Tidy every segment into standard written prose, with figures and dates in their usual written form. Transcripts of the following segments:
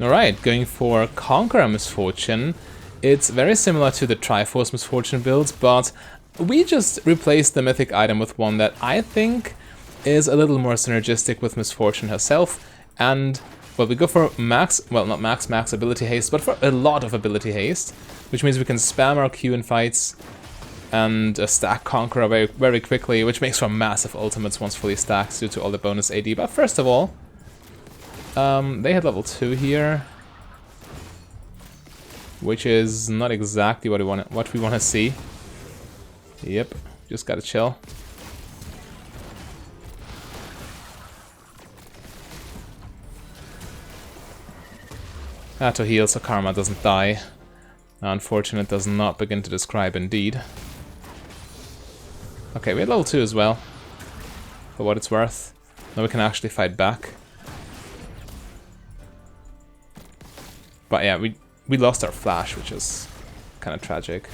Alright, going for Conqueror Misfortune. It's very similar to the Triforce Misfortune builds, but we just replaced the mythic item with one that I think is a little more synergistic with Misfortune herself. And, well, we go for max, well, not max ability haste, but for a lot of ability haste, which means we can spam our Q in fights and stack Conqueror very, very quickly, which makes for massive ultimates once fully stacked due to all the bonus AD. But first of all, they had level 2 here, which is not exactly what we want to see. Yep, just gotta chill. To heal so Karma doesn't die. Unfortunate does not begin to describe indeed. Okay, we had level 2 as well, for what it's worth. Now we can actually fight back. But yeah, we lost our flash, which is kind of tragic.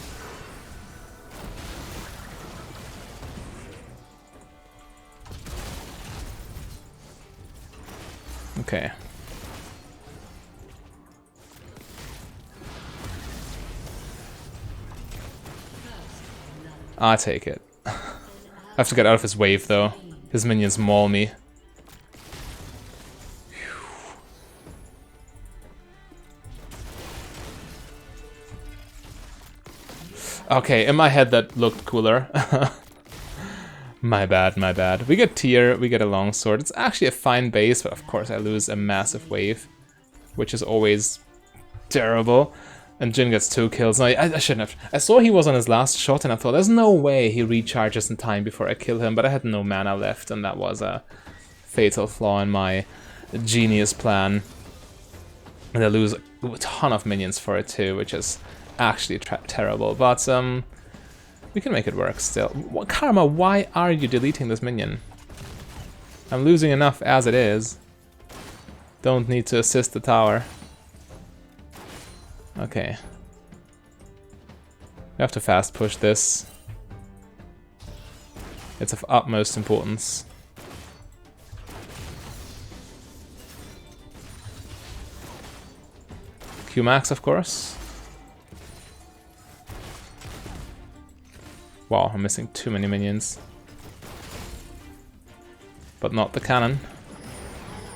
Okay. I take it. I have to get out of his wave though. His minions maul me. Okay, in my head that looked cooler. My bad, my bad. We get tier, we get a longsword. It's actually a fine base, but of course I lose a massive wave, which is always terrible. And Jin gets 2 kills. No, I shouldn't have. I saw he was on his last shot and I thought, there's no way he recharges in time before I kill him, but I had no mana left and that was a fatal flaw in my genius plan. And I lose a ton of minions for it too, which is actually terrible, but we can make it work still. Karma, why are you deleting this minion? I'm losing enough as it is. Don't need to assist the tower. Okay. We have to fast push this. It's of utmost importance. Q-max, of course. Wow, I'm missing too many minions. But not the cannon.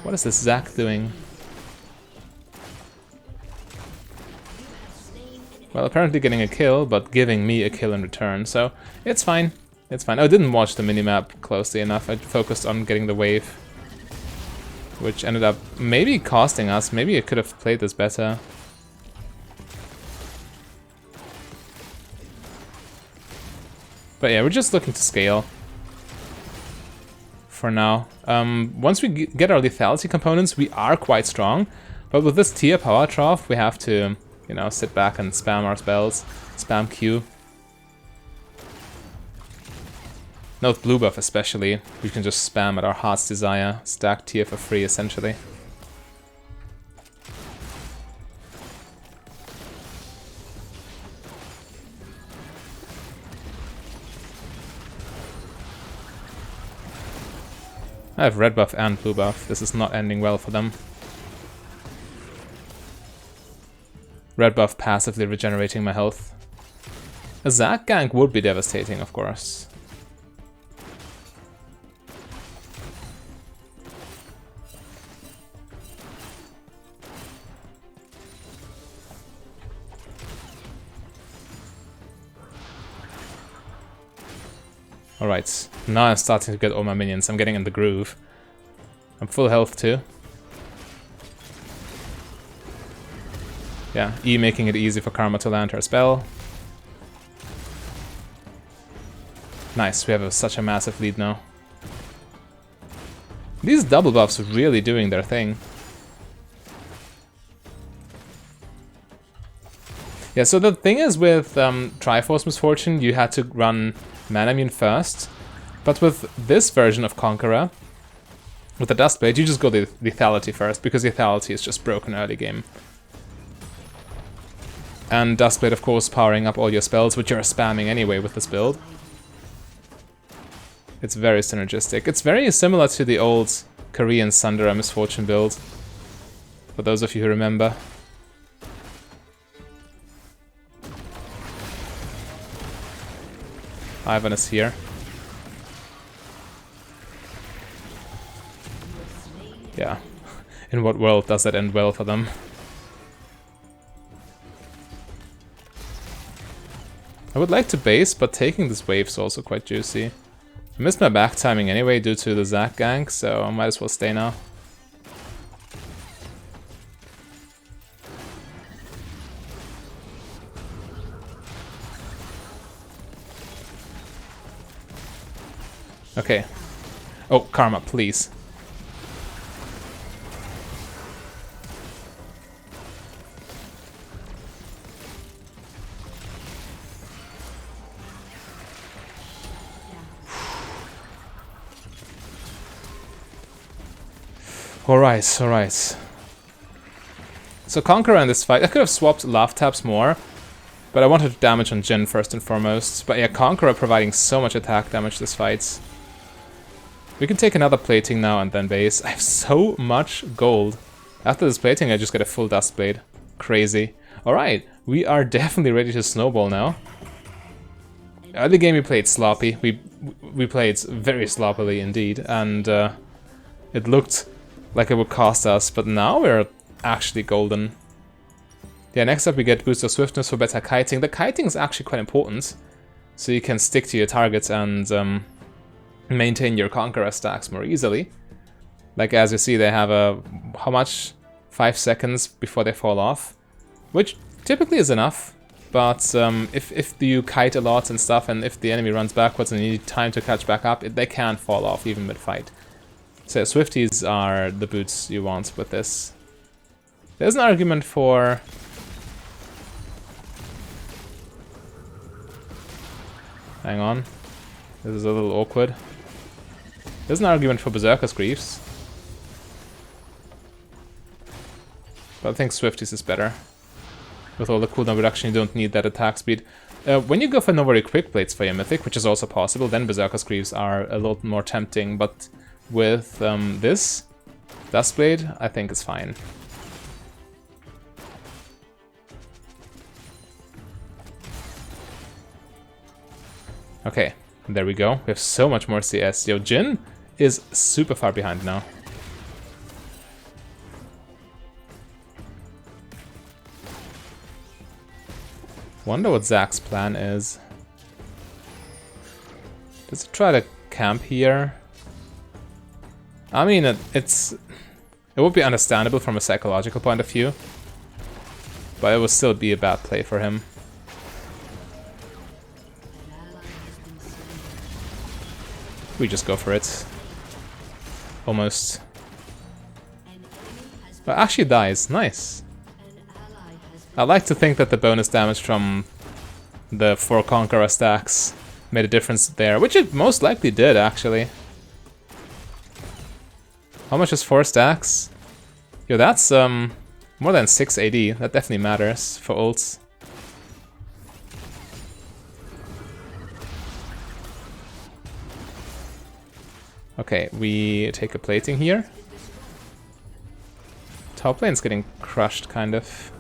What is this Zac doing? Well, apparently getting a kill, but giving me a kill in return, so it's fine. It's fine. I didn't watch the minimap closely enough. I focused on getting the wave, which ended up maybe costing us. Maybe I could have played this better. But yeah, we're just looking to scale for now. Once we get our lethality components, we are quite strong. But with this tier power trough, we have to, you know, sit back and spam our spells, spam Q. Now with blue buff especially, we can just spam at our heart's desire, stack tier for free essentially. I have red buff and blue buff. This is not ending well for them. Red buff passively regenerating my health. A Zac gank would be devastating, of course. Alright, now I'm starting to get all my minions. I'm getting in the groove. I'm full health too. Yeah, E making it easy for Karma to land her spell. Nice, we have such a massive lead now. These double buffs are really doing their thing. Yeah, so the thing is with Triforce Misfortune, you had to run Mana Immune first, but with this version of Conqueror, with the Duskblade, you just go the lethality first, because lethality is just broken early game. And Duskblade, of course, powering up all your spells, which you're spamming anyway with this build. It's very synergistic. It's very similar to the old Korean Sundara Misfortune build. for those of you who remember. Ivan is here. Yeah. In what world does that end well for them? I would like to base, but taking this wave is also quite juicy. I missed my back timing anyway due to the Zac gank, so I might as well stay now. Okay. Oh, Karma, please. Alright, alright. So Conqueror in this fight, I could have swapped love taps more, but I wanted to damage on Jhin first and foremost. But yeah, Conqueror providing so much attack damage this fight. We can take another plating now and then base. I have so much gold. After this plating I just get a full Duskblade. Crazy. Alright, we are definitely ready to snowball now. Early game we played sloppy. We played very sloppily indeed, and it looked like it would cost us, but now we're actually golden. Yeah, next up we get boost of swiftness for better kiting. The kiting is actually quite important, so you can stick to your targets and maintain your Conqueror stacks more easily. Like as you see, they have a, how much? 5 seconds before they fall off, which typically is enough, but if you kite a lot and stuff, and if the enemy runs backwards and you need time to catch back up, they can fall off even mid-fight. So Swifties are the boots you want with this. There's an argument for... Hang on. This is a little awkward. There's an argument for Berserker's Greaves. But I think Swifties is better. With all the cooldown reduction, you don't need that attack speed. When you go for no very quick plates for your Mythic, which is also possible, then Berserker's Greaves are a lot more tempting, but with this Duskblade, I think is fine. Okay, there we go. We have so much more CS. Yo, Jhin is super far behind now. Wonder what Zac's plan is. Does he try to camp here? I mean, it would be understandable from a psychological point of view, but it would still be a bad play for him. We just go for it. Almost. But actually dies. Nice. I like to think that the bonus damage from the 4 Conqueror stacks made a difference there, which it most likely did, actually. How much is 4 stacks? Yo, that's more than 6 AD. That definitely matters for ults. Okay, we take a plating here. Top lane's getting crushed, kind of.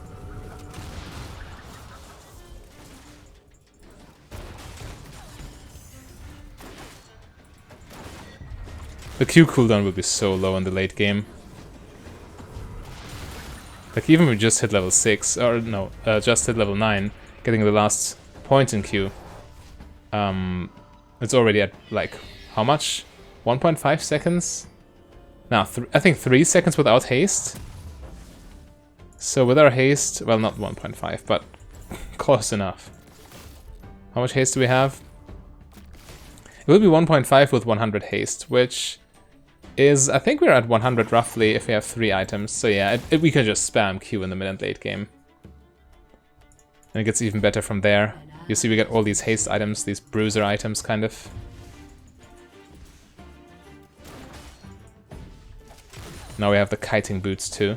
The Q cooldown will be so low in the late game. Like even if we just hit level 6, or no, just hit level 9, getting the last point in Q, it's already at like, how much? 1.5 seconds? Now, I think 3 seconds without haste. So with our haste, well, not 1.5, but close enough. How much haste do we have? It will be 1.5 with 100 haste, which is, I think we're at 100 roughly if we have 3 items. So yeah, we can just spam Q in the mid and late game. And it gets even better from there. You see we get all these haste items, these bruiser items, kind of. Now we have the kiting boots too.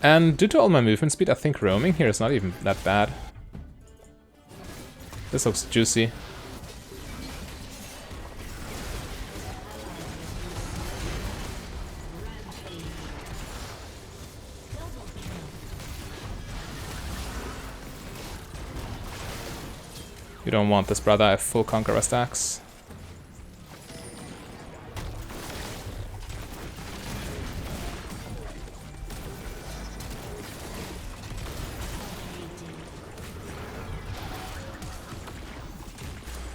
And due to all my movement speed, I think roaming here is not even that bad. This looks juicy. You don't want this, brother. I have full Conqueror stacks.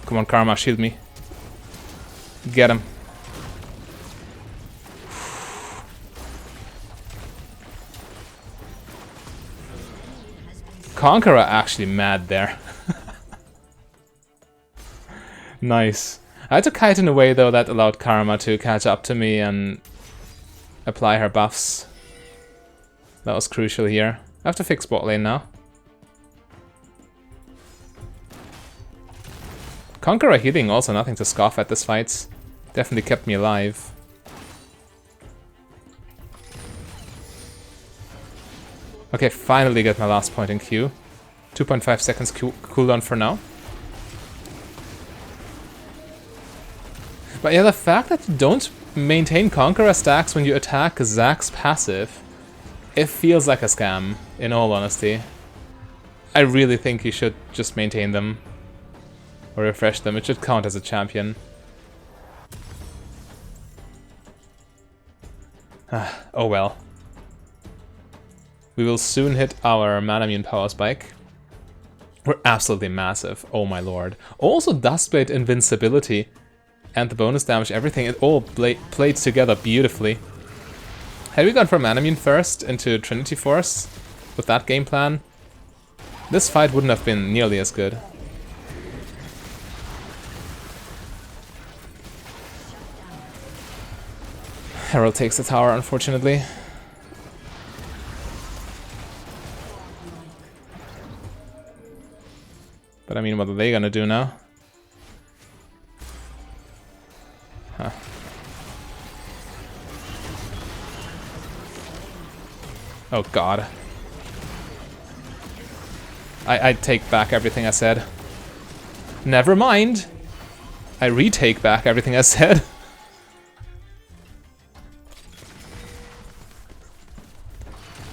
Come on, Karma, shield me. Get him. Conqueror actually mad there. Nice. I had to kite in a way though that allowed Karma to catch up to me and apply her buffs. That was crucial here. I have to fix bot lane now. Conqueror healing also nothing to scoff at this fight. Definitely kept me alive. Okay, finally get my last point in Q. 2.5 seconds cooldown for now. But yeah, the fact that you don't maintain Conqueror stacks when you attack Zack's passive, it feels like a scam, in all honesty. I really think you should just maintain them. Or refresh them, it should count as a champion. Oh well. We will soon hit our Manamune power spike. We're absolutely massive, oh my lord. Also Duskblade invincibility and the bonus damage, everything, it all played together beautifully. Had we gone for Manamune first into Trinity Force with that game plan, this fight wouldn't have been nearly as good. Herald takes the tower, unfortunately. But I mean, what are they gonna do now? Huh. Oh god. I take back everything I said. Never mind! I retake back everything I said.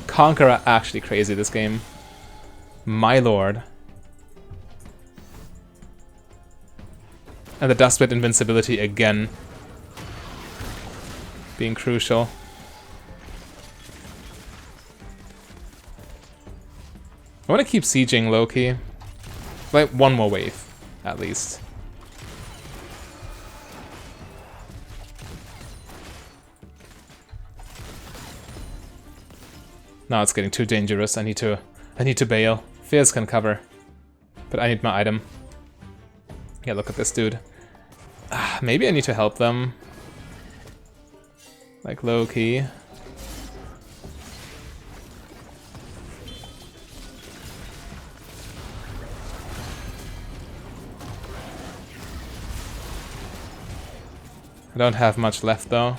Conqueror actually crazy this game. My lord. And the Duskblade invincibility again. Being crucial. I want to keep sieging low-key. Like one more wave, at least. Now it's getting too dangerous. I need to bail. Fierce can cover. But I need my item. Yeah, look at this dude. Maybe I need to help them. Like low-key. I don't have much left though.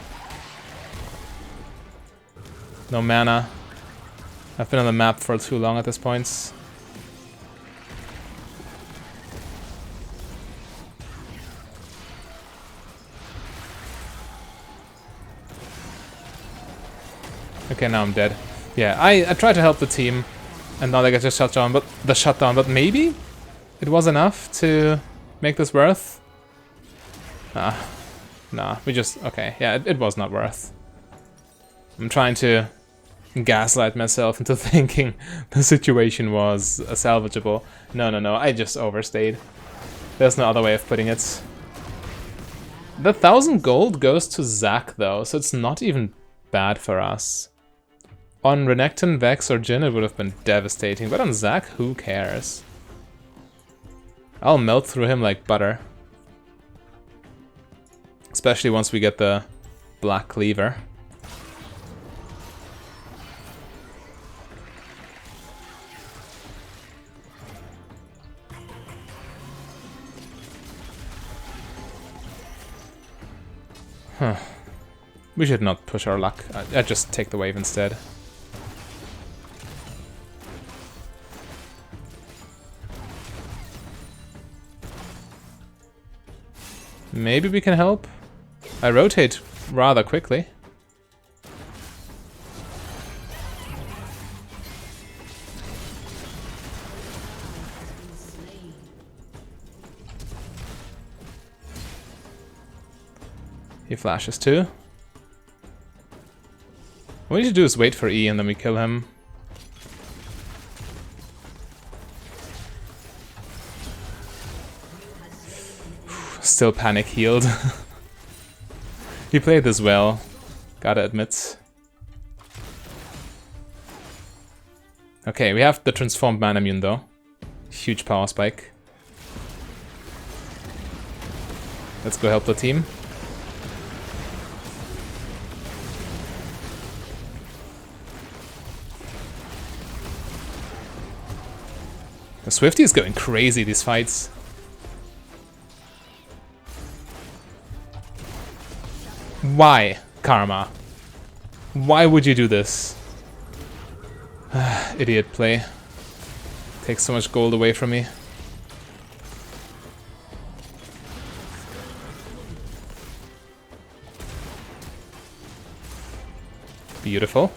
No mana. I've been on the map for too long at this point. Okay, now I'm dead. Yeah, I tried to help the team, and now they get just shut down. But maybe it was enough to make this worth. Nah, we just okay. Yeah, it was not worth. I'm trying to gaslight myself into thinking the situation was salvageable. No, I just overstayed. There's no other way of putting it. The 1,000 gold goes to Zack though, so it's not even bad for us. On Renekton, Vex, or Jhin it would have been devastating, but on Zack, who cares? I'll melt through him like butter. Especially once we get the Black Cleaver. Huh. We should not push our luck. I'd just take the wave instead. Maybe we can help? I rotate rather quickly. He flashes too. What we need to do is wait for E and then we kill him. Still panic healed. He played this well, gotta admit. Okay, we have the transformed mana immune though. Huge power spike. Let's go help the team. The Swifty is going crazy these fights. Why, Karma? Why would you do this? Idiot play. Takes so much gold away from me. Beautiful.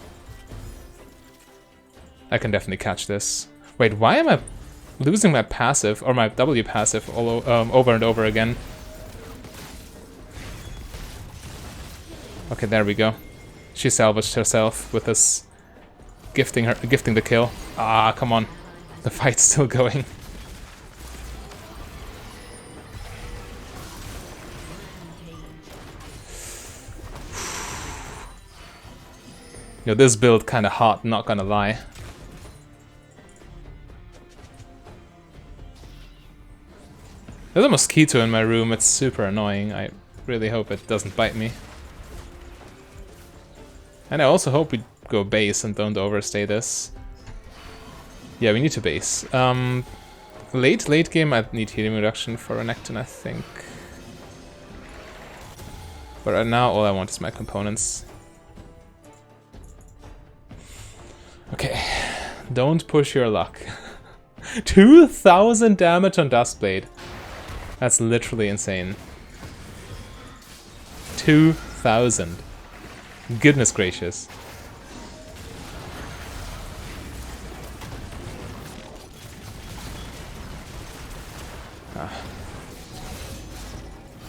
I can definitely catch this. Wait, why am I losing my passive, or my W passive, over and over again? Okay, there we go. She salvaged herself with this gifting the kill. Ah, come on. The fight's still going. You know, this build kinda hot, not gonna lie. There's a mosquito in my room, it's super annoying. I really hope it doesn't bite me. And I also hope we go base and don't overstay this. Yeah, we need to base. Late game I need healing reduction for Renekton, I think. But right now all I want is my components. Okay, don't push your luck. 2000 damage on Duskblade. That's literally insane. 2000. Goodness gracious.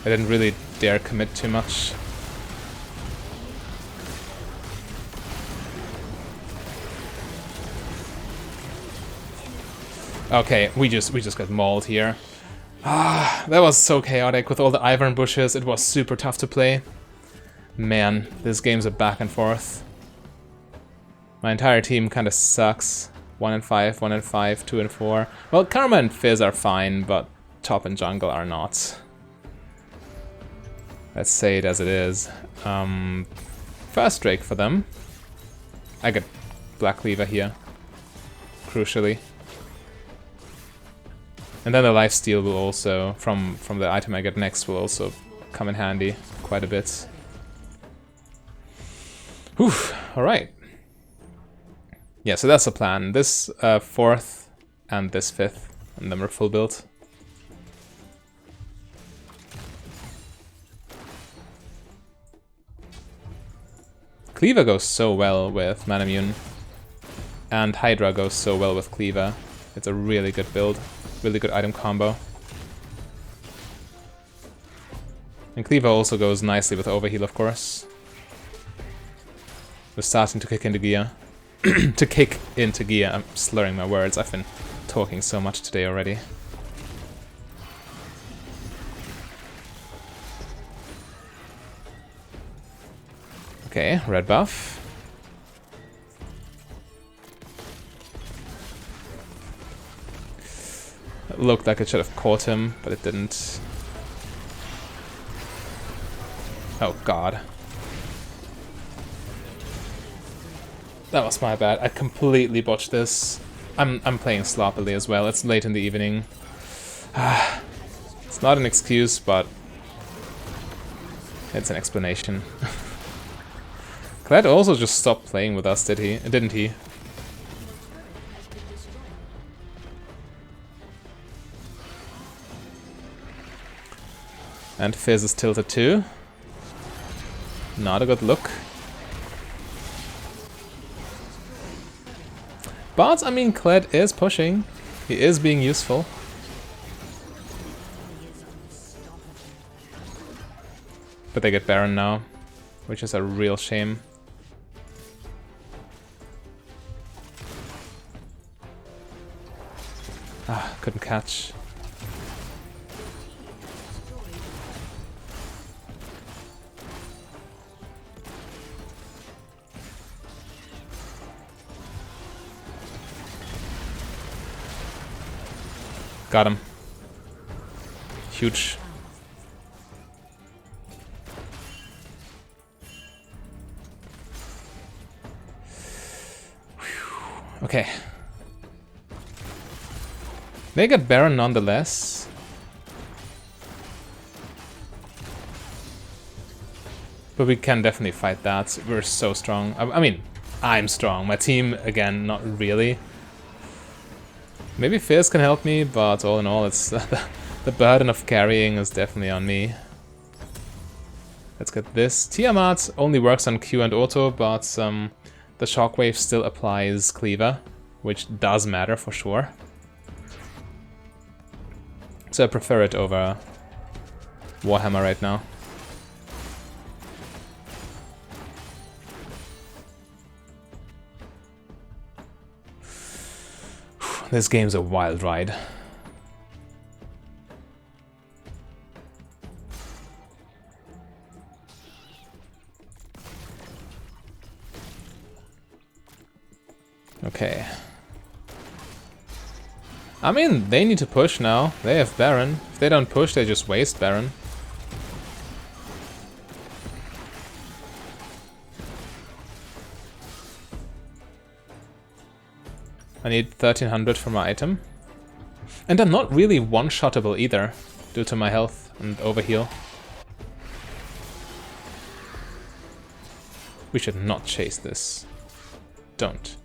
I didn't really dare commit too much. Okay, we just got mauled here. Ah, that was so chaotic with all the Ivern bushes. It was super tough to play. Man, this game's a back and forth. My entire team kind of sucks. 1 and 5, 1 and 5, 2 and 4. Well, Karma and Fizz are fine, but top and jungle are not. Let's say it as it is. First Drake for them. I get Black Cleaver here, crucially. And then the lifesteal will also, from the item I get next, will also come in handy quite a bit. Whew, alright. Yeah, so that's the plan. This 4th and this 5th, and then we're full build. Cleaver goes so well with Manamune, and Hydra goes so well with Cleaver. It's a really good build, really good item combo. And Cleaver also goes nicely with Overheal, of course. We're starting to kick into gear. To kick into gear. I'm slurring my words. I've been talking so much today already. Okay, red buff. It looked like it should have caught him, but it didn't. Oh god. That was my bad. I completely botched this. I'm playing sloppily as well. It's late in the evening. It's not an excuse, but it's an explanation. Kled also just stopped playing with us, didn't he? And Fizz is tilted too. Not a good look. But, I mean, Kled is pushing. He is being useful. But they get Baron now, which is a real shame. Ah, couldn't catch. Got him. Huge. Whew. Okay. They get Baron nonetheless. But we can definitely fight that. We're so strong. I mean, I'm strong. My team, again, not really. Maybe Fizz can help me, but all in all, it's the burden of carrying is definitely on me. Let's get this. Tiamat only works on Q and auto, but the shockwave still applies Cleaver, which does matter for sure. So I prefer it over Warhammer right now. This game's a wild ride. Okay. I mean, they need to push now. They have Baron. If they don't push, they just waste Baron. I need 1300 for my item. And I'm not really one-shottable either, due to my health and overheal. We should not chase this. Don't.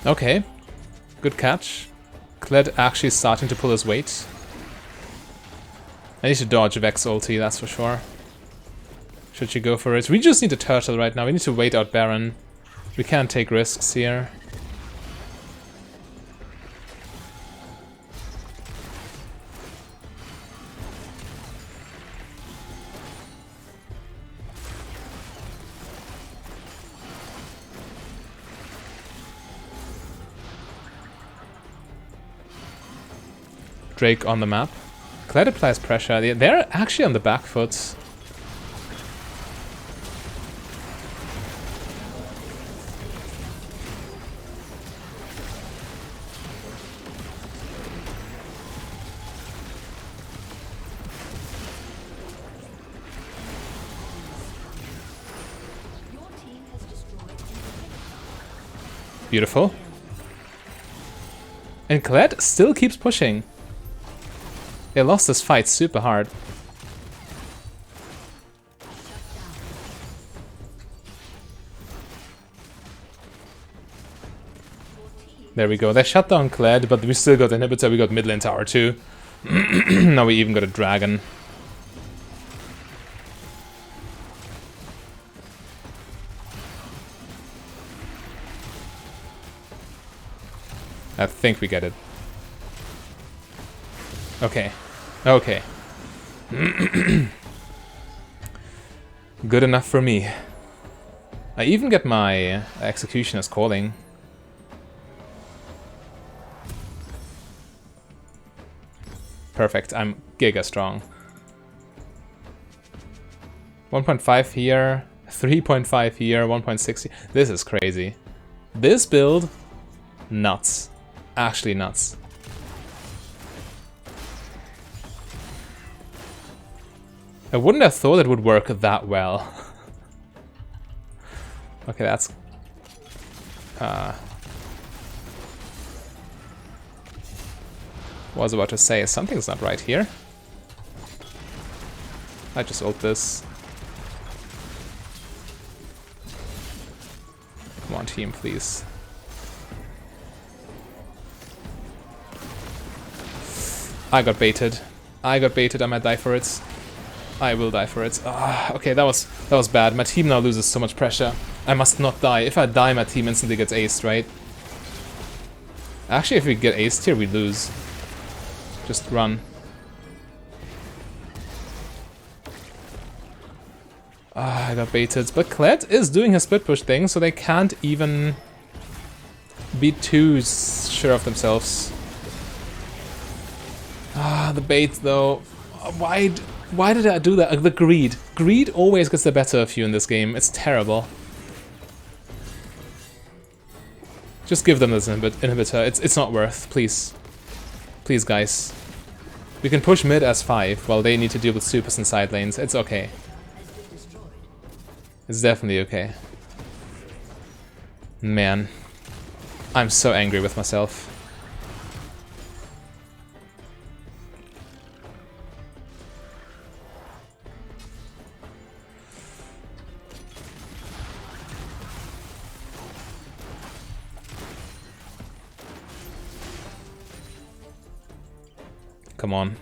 Okay, good catch. Kled actually starting to pull his weight. I need to dodge Vex ulti, that's for sure. Should she go for it? We just need a turtle right now. We need to wait out Baron. We can't take risks here. Drake on the map. Kled applies pressure. They're actually on the back foot. Beautiful. And Kled still keeps pushing. They lost this fight super hard. There we go. They shut down Kled, but we still got inhibitor. We got mid lane tower too. Now we even got a dragon. I think we get it. Okay. Okay. Good enough for me. I even get my executioner's calling. Perfect, I'm giga strong. 1.5 here, 3.5 here, 1.6 here. This is crazy. This build, nuts. Actually nuts. I wouldn't have thought it would work that well. Okay, that's... was about to say, something's not right here. I just ult this. Come on, team, please. I got baited. I got baited, I might die for it. I will die for it. Okay, that was bad. My team now loses so much pressure. I must not die. If I die, my team instantly gets aced, right? Actually, if we get aced here, we lose. Just run. I got baited. But Kled is doing his split push thing, so they can't even be too sure of themselves. The bait though. Why did I do that? The greed. Greed always gets the better of you in this game. It's terrible. Just give them this inhibitor. It's not worth. Please. Please, guys. We can push mid as 5 while they need to deal with supers and side lanes. It's okay. It's definitely okay. Man. I'm so angry with myself. Come on.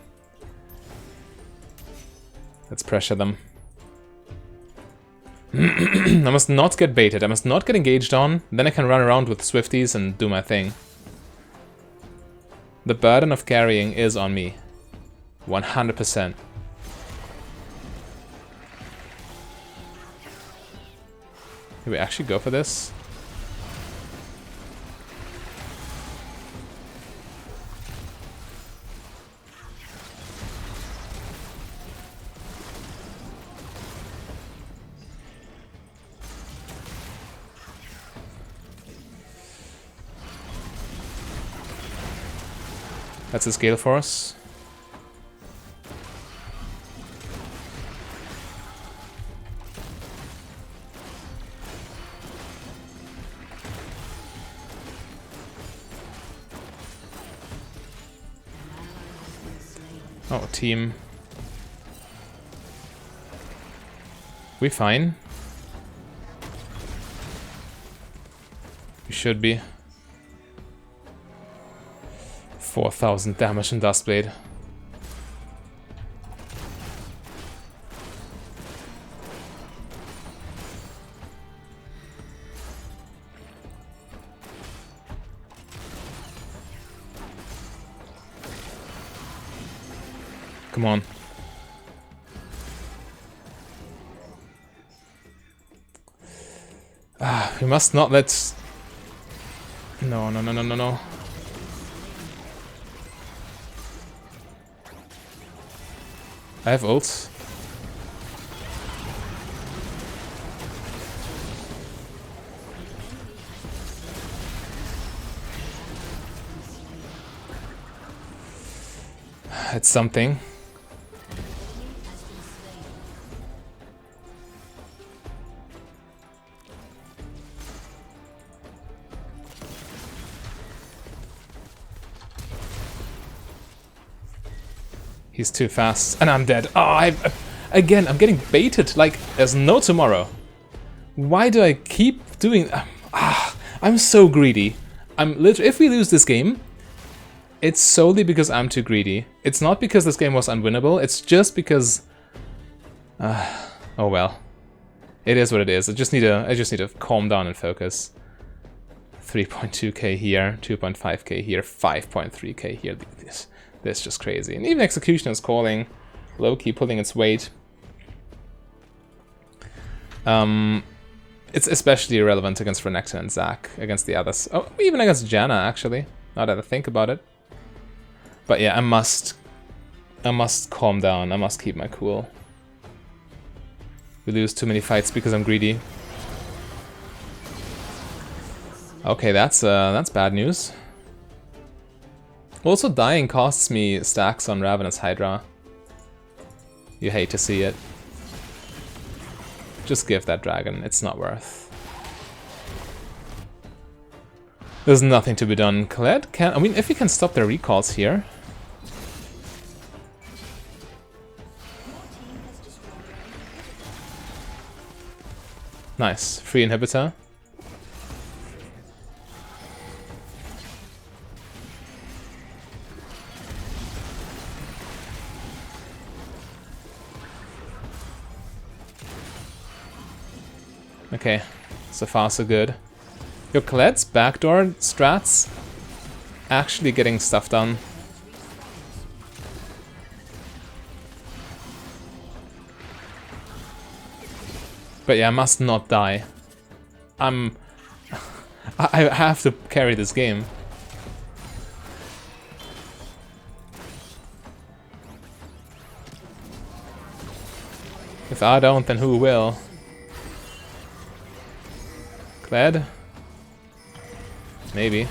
Let's pressure them. I must not get baited. I must not get engaged on. Then I can run around with Swifties and do my thing. The burden of carrying is on me. 100%. Did we actually go for this? That's a scale force. Oh, team. We fine? We should be. 4,000 damage in Duskblade. Come on. We must not let... No, no, no, no, no, no. I have ults. It's something. He's too fast, and I'm dead. Oh, again, I'm getting baited like there's no tomorrow. Why do I keep doing... I'm so greedy. I'm literally... If we lose this game, it's solely because I'm too greedy. It's not because this game was unwinnable, it's just because... oh well. It is what it is. I just need to calm down and focus. 3.2k here, 2.5k here, 5.3k here. This is just crazy. And even Execution is calling, low-key pulling its weight. It's especially irrelevant against Renekton and Zac, against the others. Oh, even against Janna, actually, now that I think about it. But yeah, I must calm down, I must keep my cool. We lose too many fights because I'm greedy. Okay, that's bad news. Also, dying costs me stacks on Ravenous Hydra. You hate to see it. Just give that dragon, it's not worth. There's nothing to be done. Kled can... I mean, if we can stop their recalls here... Nice, free inhibitor. Okay, so far so good. Your Kled's backdoor strats actually getting stuff done. But yeah, I must not die. I have to carry this game. If I don't, then who will? Kled? Maybe.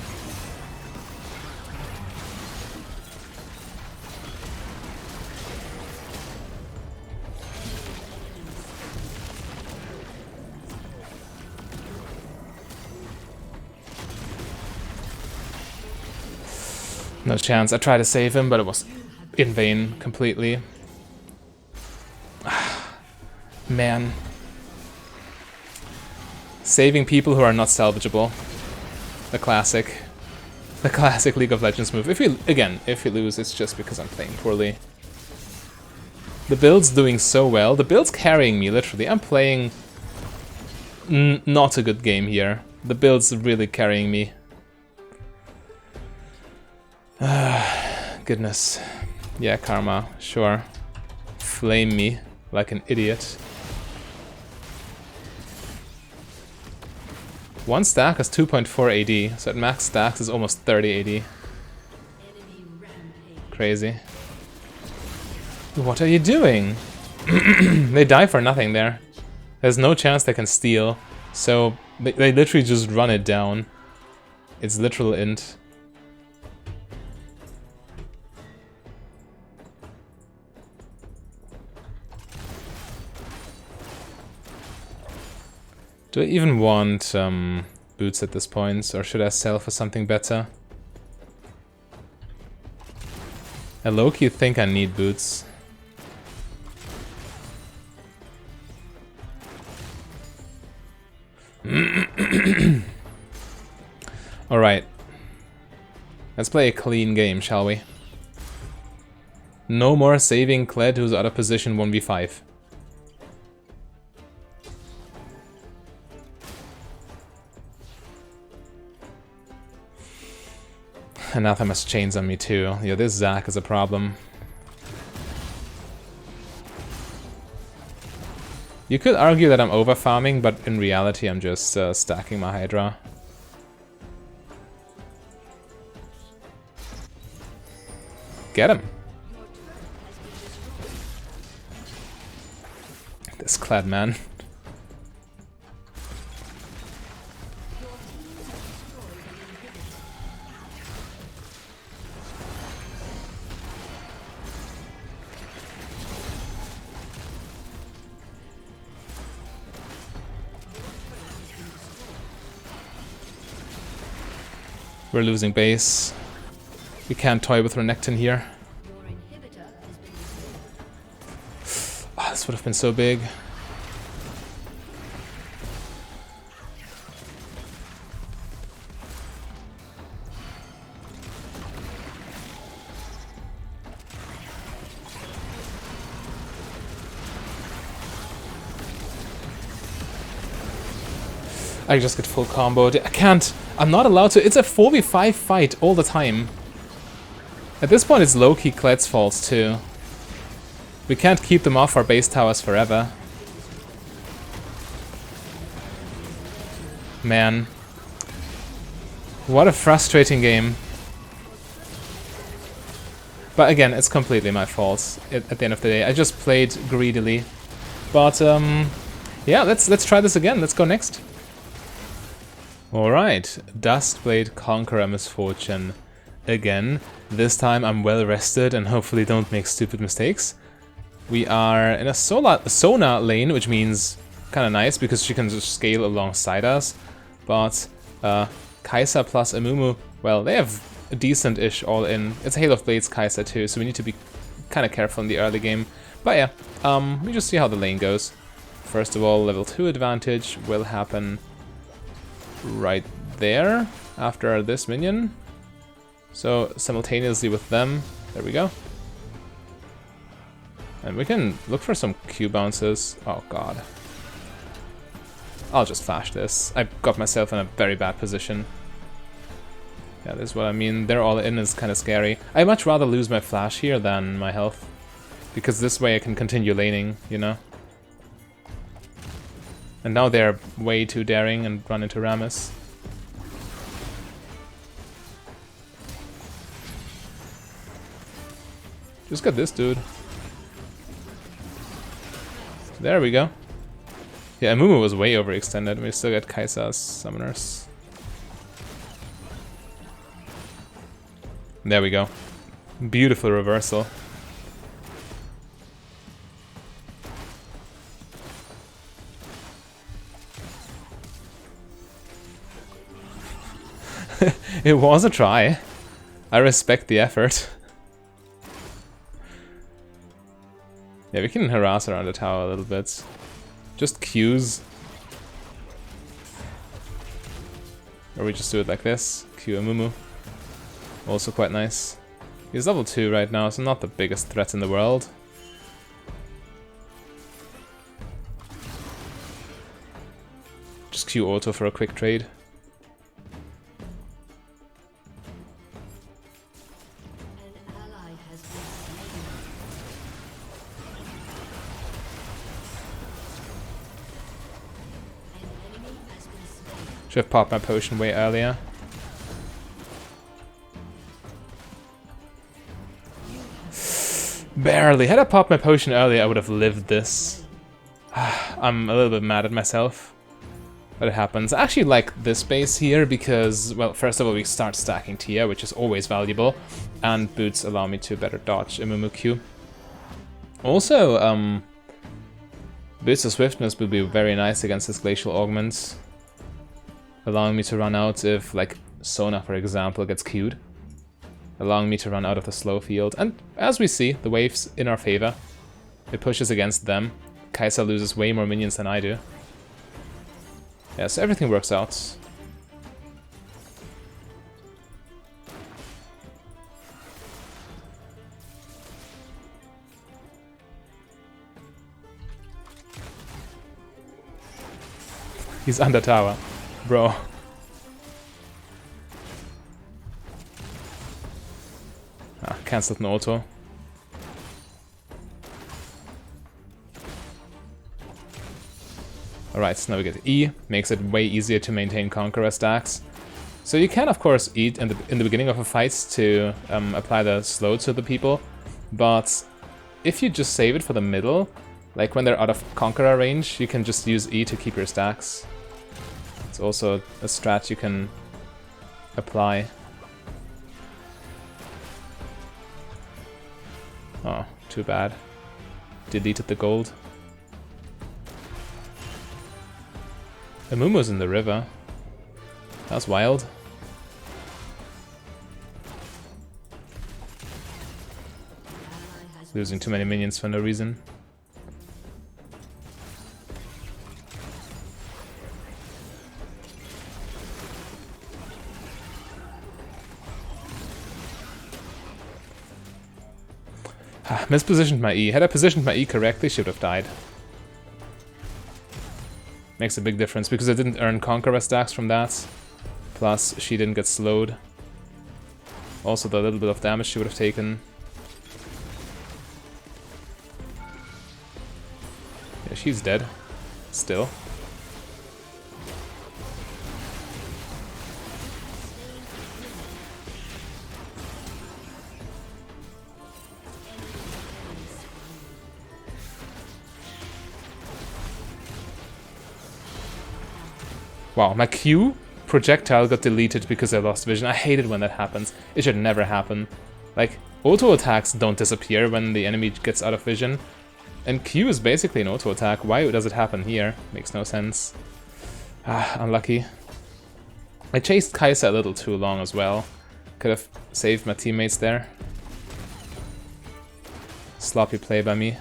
No chance. I tried to save him, but it was in vain completely. Man. Saving people who are not salvageable. The classic. The classic League of Legends move. If we lose, it's just because I'm playing poorly. The build's doing so well. The build's carrying me, literally. I'm playing not a good game here. The build's really carrying me. Goodness. Yeah, Karma, sure. Flame me like an idiot. One stack has 2.4 AD, so at max stacks is almost 30 AD. Crazy. What are you doing? They die for nothing there. There's no chance they can steal, so they literally just run it down. It's literal int. Do I even want boots at this point, or should I sell for something better? I low-key think I need boots. Alright. Let's play a clean game, shall we? No more saving Kled who's out of position 1v5. Anathema's chains on me too. Yeah, this Zac is a problem. You could argue that I'm over farming, but in reality I'm just stacking my Hydra. Get him! This Kled man. We're losing base. We can't toy with Renekton here. Oh, this would have been so big. I just get full comboed. I can't. I'm not allowed to. It's a 4v5 fight all the time. At this point, it's low-key Kled's fault too. We can't keep them off our base towers forever. Man. What a frustrating game. But again, it's completely my fault at the end of the day. I just played greedily. But yeah, let's try this again. Let's go next. Alright, Duskblade Conqueror Misfortune again. This time I'm well rested and hopefully don't make stupid mistakes. We are in a Sona lane, which means kind of nice because she can just scale alongside us. But Kai'Sa plus Amumu, well, they have a decent-ish all-in. It's a Hail of Blades Kai'Sa too, so we need to be kind of careful in the early game. But yeah, we just see how the lane goes. First of all, level 2 advantage will happen right there after this minion. So simultaneously with them, there we go. And we can look for some Q bounces. Oh god. I'll just flash this. I got myself in a very bad position. Yeah, this is what I mean. They're all in is kind of scary. I'd much rather lose my flash here than my health. Because this way I can continue laning, you know? And now they're way too daring and run into Rammus. Just got this dude. There we go. Yeah, Amumu was way overextended. We still got Kai'Sa's summoners. There we go. Beautiful reversal. It was a try. I respect the effort. Yeah, we can harass around the tower a little bit. Just Qs. Or we just do it like this. Q Amumu. Also quite nice. He's level 2 right now, so not the biggest threat in the world. Just Q auto for a quick trade. Should have popped my potion way earlier. Barely. Had I popped my potion earlier, I would have lived this. I'm a little bit mad at myself. But it happens. I actually like this base here because, well, first of all, we start stacking Tia, which is always valuable. And boots allow me to better dodge Amumu Q. Also, boots of swiftness would be very nice against this glacial augment. Allowing me to run out if, like, Sona, for example, gets queued. Allowing me to run out of the slow field. And as we see, the wave's in our favor. It pushes against them. Kai'Sa loses way more minions than I do. Yeah, so everything works out. He's under tower. Bro. Ah, cancelled an auto. Alright, so now we get E. Makes it way easier to maintain Conqueror stacks. So you can, of course, eat in the beginning of a fight to apply the slow to the people. But if you just save it for the middle, like when they're out of Conqueror range, you can just use E to keep your stacks. It's also a strat you can apply. Oh, too bad. Deleted the gold. Amumu's in the river. That's wild. Losing too many minions for no reason. Mispositioned my E. Had I positioned my E correctly, she would have died. Makes a big difference because I didn't earn Conqueror stacks from that. Plus, she didn't get slowed. Also, the little bit of damage she would have taken. Yeah, she's dead. Still. Wow, my Q projectile got deleted because I lost vision. I hate it when that happens. It should never happen. Like, auto attacks don't disappear when the enemy gets out of vision. And Q is basically an auto attack. Why does it happen here? Makes no sense. Ah, unlucky. I chased Kai'Sa a little too long as well. Could have saved my teammates there. Sloppy play by me.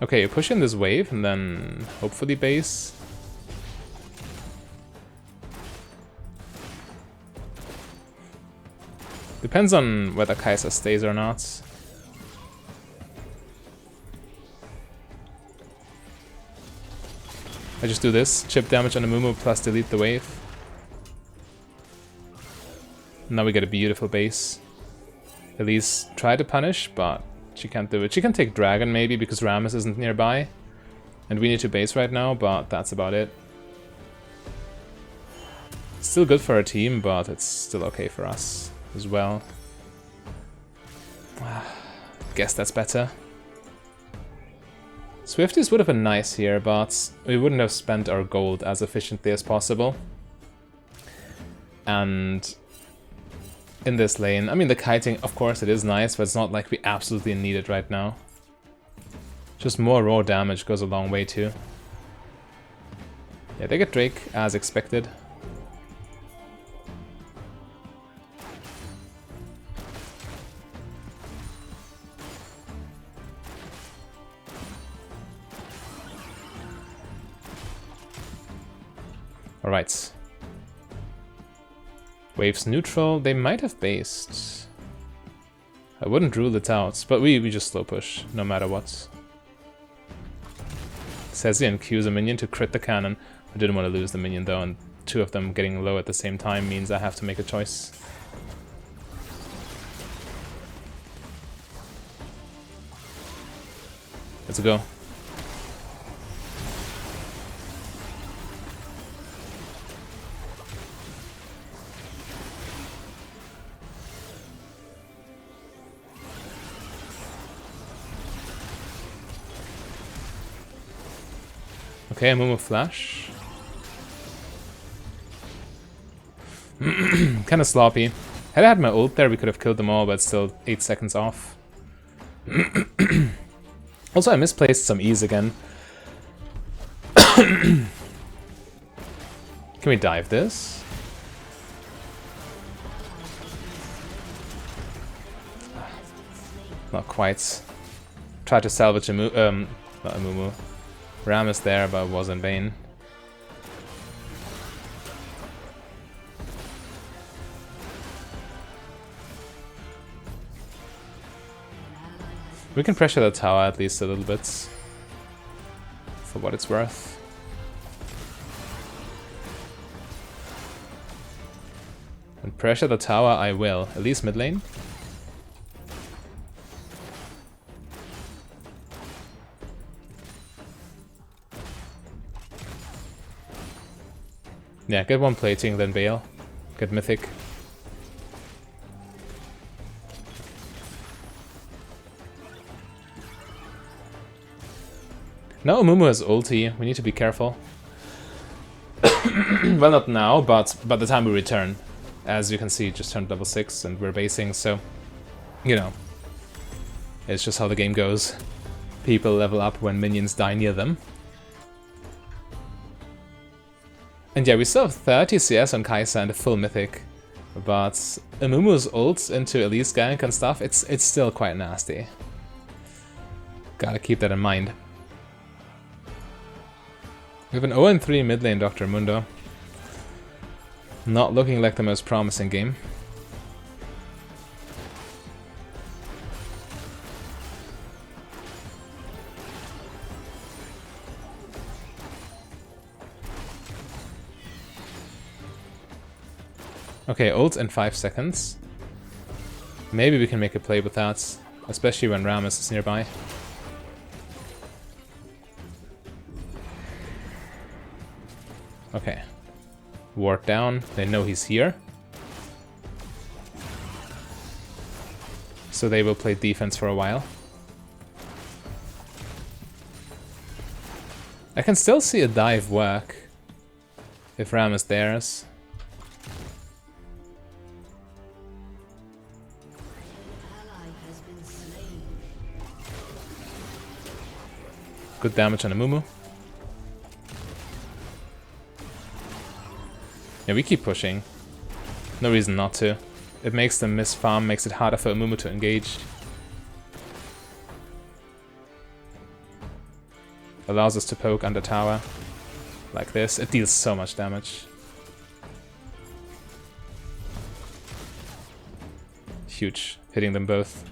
Okay, you push in this wave and then hopefully base. Depends on whether Kai'Sa stays or not. I just do this, chip damage on the Mumu plus delete the wave. Now we get a beautiful base. Elise tried to punish, but she can't do it. She can take Dragon maybe because Rammus isn't nearby. And we need to base right now, but that's about it. Still good for our team, but it's still okay for us as well. Guess that's better. Swifties would have been nice here, but we wouldn't have spent our gold as efficiently as possible. And in this lane, I mean, the kiting, of course, it is nice, but it's not like we absolutely need it right now. Just more raw damage goes a long way too. Yeah, they get Drake as expected. Alright. Waves neutral, they might have based. I wouldn't rule it out, but we just slow push, no matter what. Sezian cues a minion to crit the cannon. I didn't want to lose the minion though, and two of them getting low at the same time means I have to make a choice. Let's go. Okay, a Mumu flash. Kinda sloppy. Had I had my ult there, we could have killed them all, but still 8 seconds off. Also, I misplaced some E's again. Can we dive this? Not quite. Tried to salvage a not a Mumu. Ram is there, but it was in vain. We can pressure the tower at least a little bit, for what it's worth. And pressure the tower I will, at least mid lane. Yeah, get one plating, then bail. Get mythic. No, Mumu has ulti. We need to be careful. Well, not now, but by the time we return. As you can see, it just turned level 6 and we're basing, so... You know. It's just how the game goes. People level up when minions die near them. And yeah, we still have 30 CS on Kai'Sa and a full mythic. But Amumu's ult into Elise gank and stuff, it's still quite nasty. Gotta keep that in mind. We have an 0-3 mid lane Dr. Mundo. Not looking like the most promising game. Okay, ult in 5 seconds. Maybe we can make a play with that, especially when Rammus is nearby. Okay. Ward down, they know he's here. So they will play defense for a while. I can still see a dive work if Ram is theirs. Good damage on a Mumu. Yeah, we keep pushing. No reason not to. It makes them miss farm, makes it harder for a Mumu to engage. Allows us to poke under tower. Like this. It deals so much damage. Huge. Hitting them both.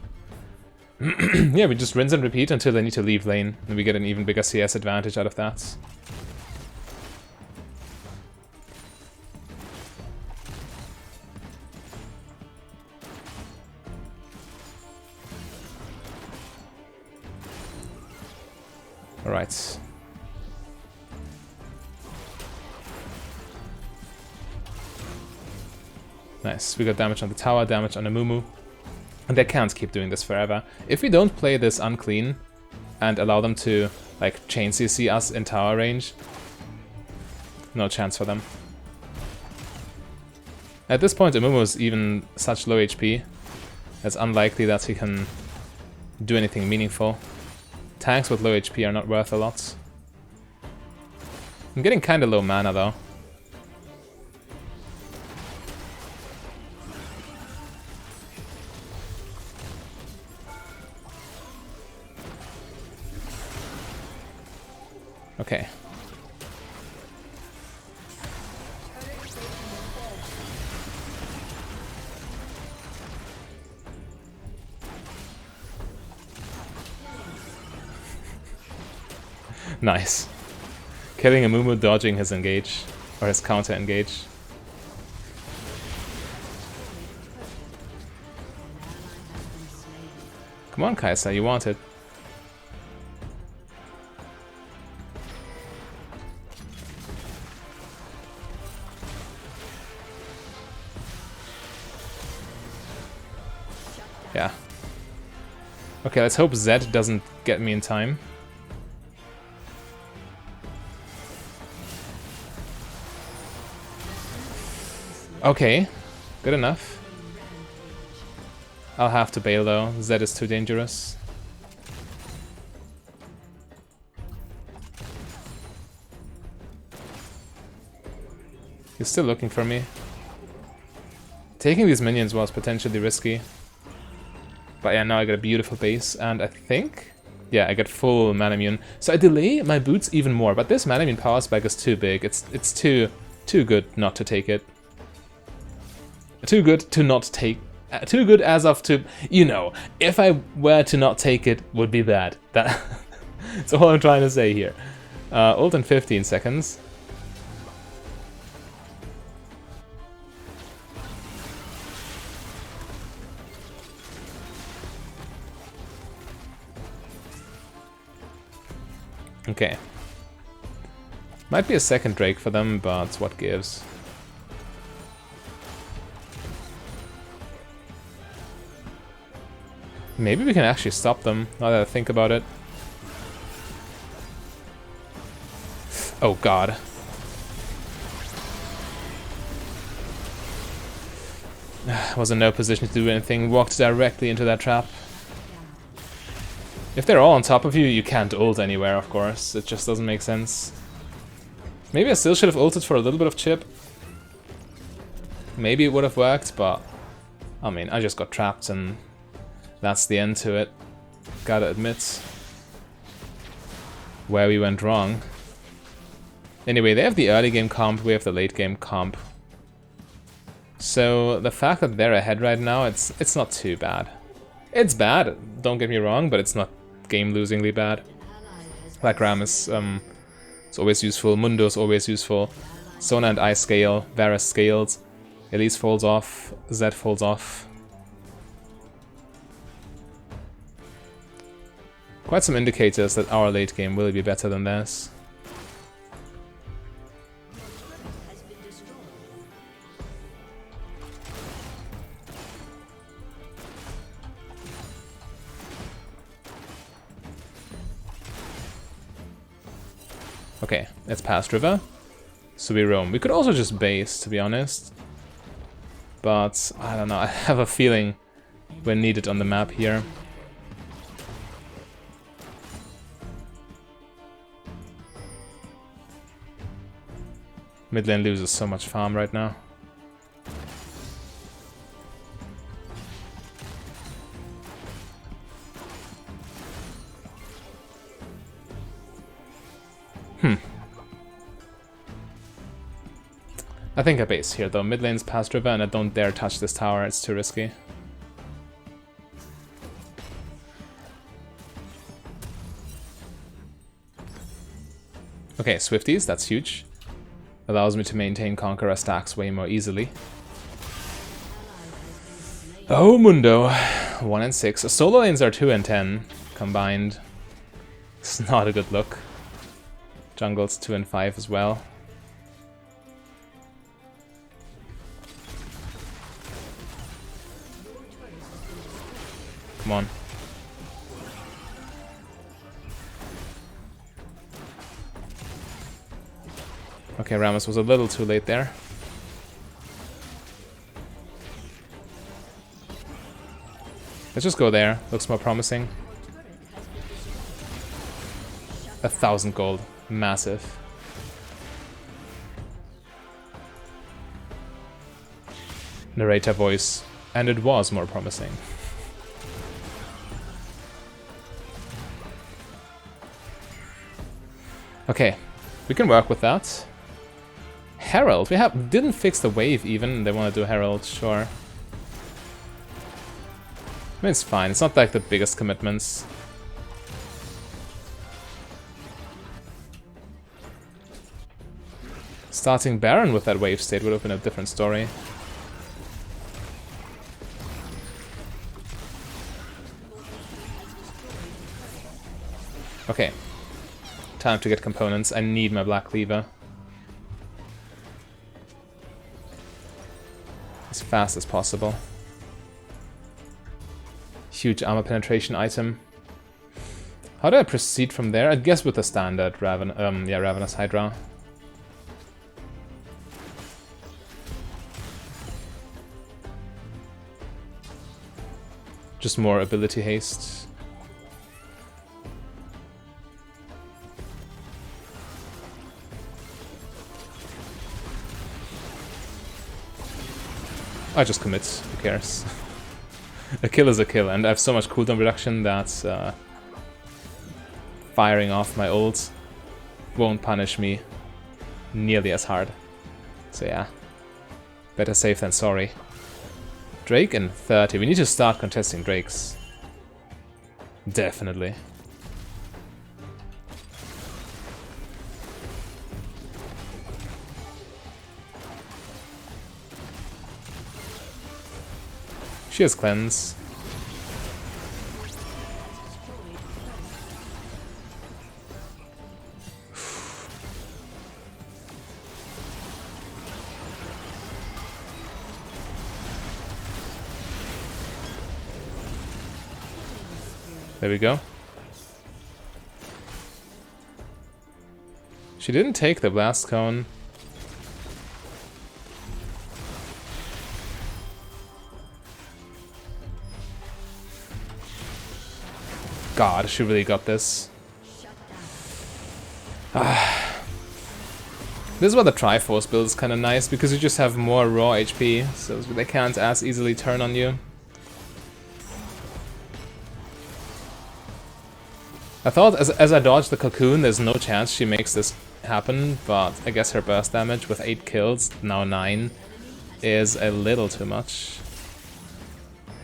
Yeah, we just rinse and repeat until they need to leave lane, and we get an even bigger CS advantage out of that. Alright. Nice. We got damage on the tower, damage on the Mumu. And they can't keep doing this forever. If we don't play this unclean and allow them to, like, chain CC us in tower range, no chance for them. At this point, Amumu is even such low HP. It's unlikely that he can do anything meaningful. Tanks with low HP are not worth a lot. I'm getting kinda low mana though. Okay. Nice. Killing a Mumu, dodging his engage, or his counter engage. Come on, Kai'Sa, you want it. Yeah. Okay, let's hope Zed doesn't get me in time. Okay, good enough. I'll have to bail though, Zed is too dangerous. He's still looking for me. Taking these minions was potentially risky. But yeah, now I got a beautiful base, and I think... yeah, I get full mana immune. So I delay my boots even more, but this mana immune power spike is too big. It's too good not to take it. Too good to not take... too good as of to... you know, if I were to not take it, would be bad. That's all I'm trying to say here. Ult in 15 seconds. Okay. Might be a second Drake for them, but what gives? Maybe we can actually stop them, now that I think about it. Oh god. Was in no position to do anything, walked directly into that trap. If they're all on top of you, you can't ult anywhere, of course. It just doesn't make sense. Maybe I still should have ulted for a little bit of chip. Maybe it would have worked, but... I mean, I just got trapped and... that's the end to it. Gotta admit. Where we went wrong. Anyway, they have the early game comp, we have the late game comp. So, the fact that they're ahead right now, it's not too bad. It's bad, don't get me wrong, but it's not game-losingly bad. Like Ram is it's always useful, Mundo is always useful. Sona and I scale, Varus scaled, Elise falls off, Zed falls off. Quite some indicators that our late game will be better than theirs. Okay, it's past river, so we roam. We could also just base, to be honest. But, I don't know, I have a feeling we're needed on the map here. Mid lane loses so much farm right now. I think I base here though. Mid lane's past river and I don't dare touch this tower, it's too risky. Okay, Swifties, that's huge. Allows me to maintain Conqueror stacks way more easily. Oh, Mundo. 1 and 6. Solo lanes are 2 and 10 combined. It's not a good look. Jungle's 2 and 5 as well. Come on. Okay, Rammus was a little too late there. Let's just go there. Looks more promising. 1,000 gold. Massive. Narrator voice. And it was more promising. Okay, we can work with that. Herald. We didn't fix the wave even. They want to do Herald, sure. I mean, it's fine. It's not like the biggest commitments. Starting Baron with that wave state would have been a different story. Okay. Time to get components. I need my Black Cleaver. As fast as possible. Huge armor penetration item. How do I proceed from there? I guess with the standard Ravenous Hydra. Just more ability haste. I just commit, who cares? A kill is a kill, and I have so much cooldown reduction that firing off my ult won't punish me nearly as hard. So yeah, better safe than sorry. Drake and 30. We need to start contesting Drakes. Definitely. She has cleanse. There we go. She didn't take the blast cone. God, she really got this. This is where the Triforce build is kind of nice, because you just have more raw HP, so they can't as easily turn on you. I thought as I dodged the cocoon, there's no chance she makes this happen, but I guess her burst damage with 8 kills, now 9, is a little too much.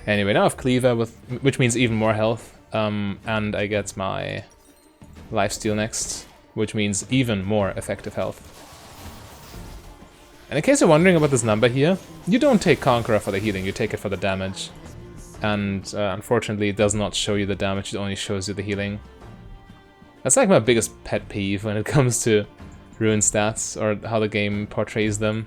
Anyway, now I have Cleaver, which means even more health, and I get my lifesteal next, which means even more effective health. And in case you're wondering about this number here, you don't take Conqueror for the healing, you take it for the damage. And unfortunately it does not show you the damage, it only shows you the healing. That's like my biggest pet peeve when it comes to Rune stats, or how the game portrays them.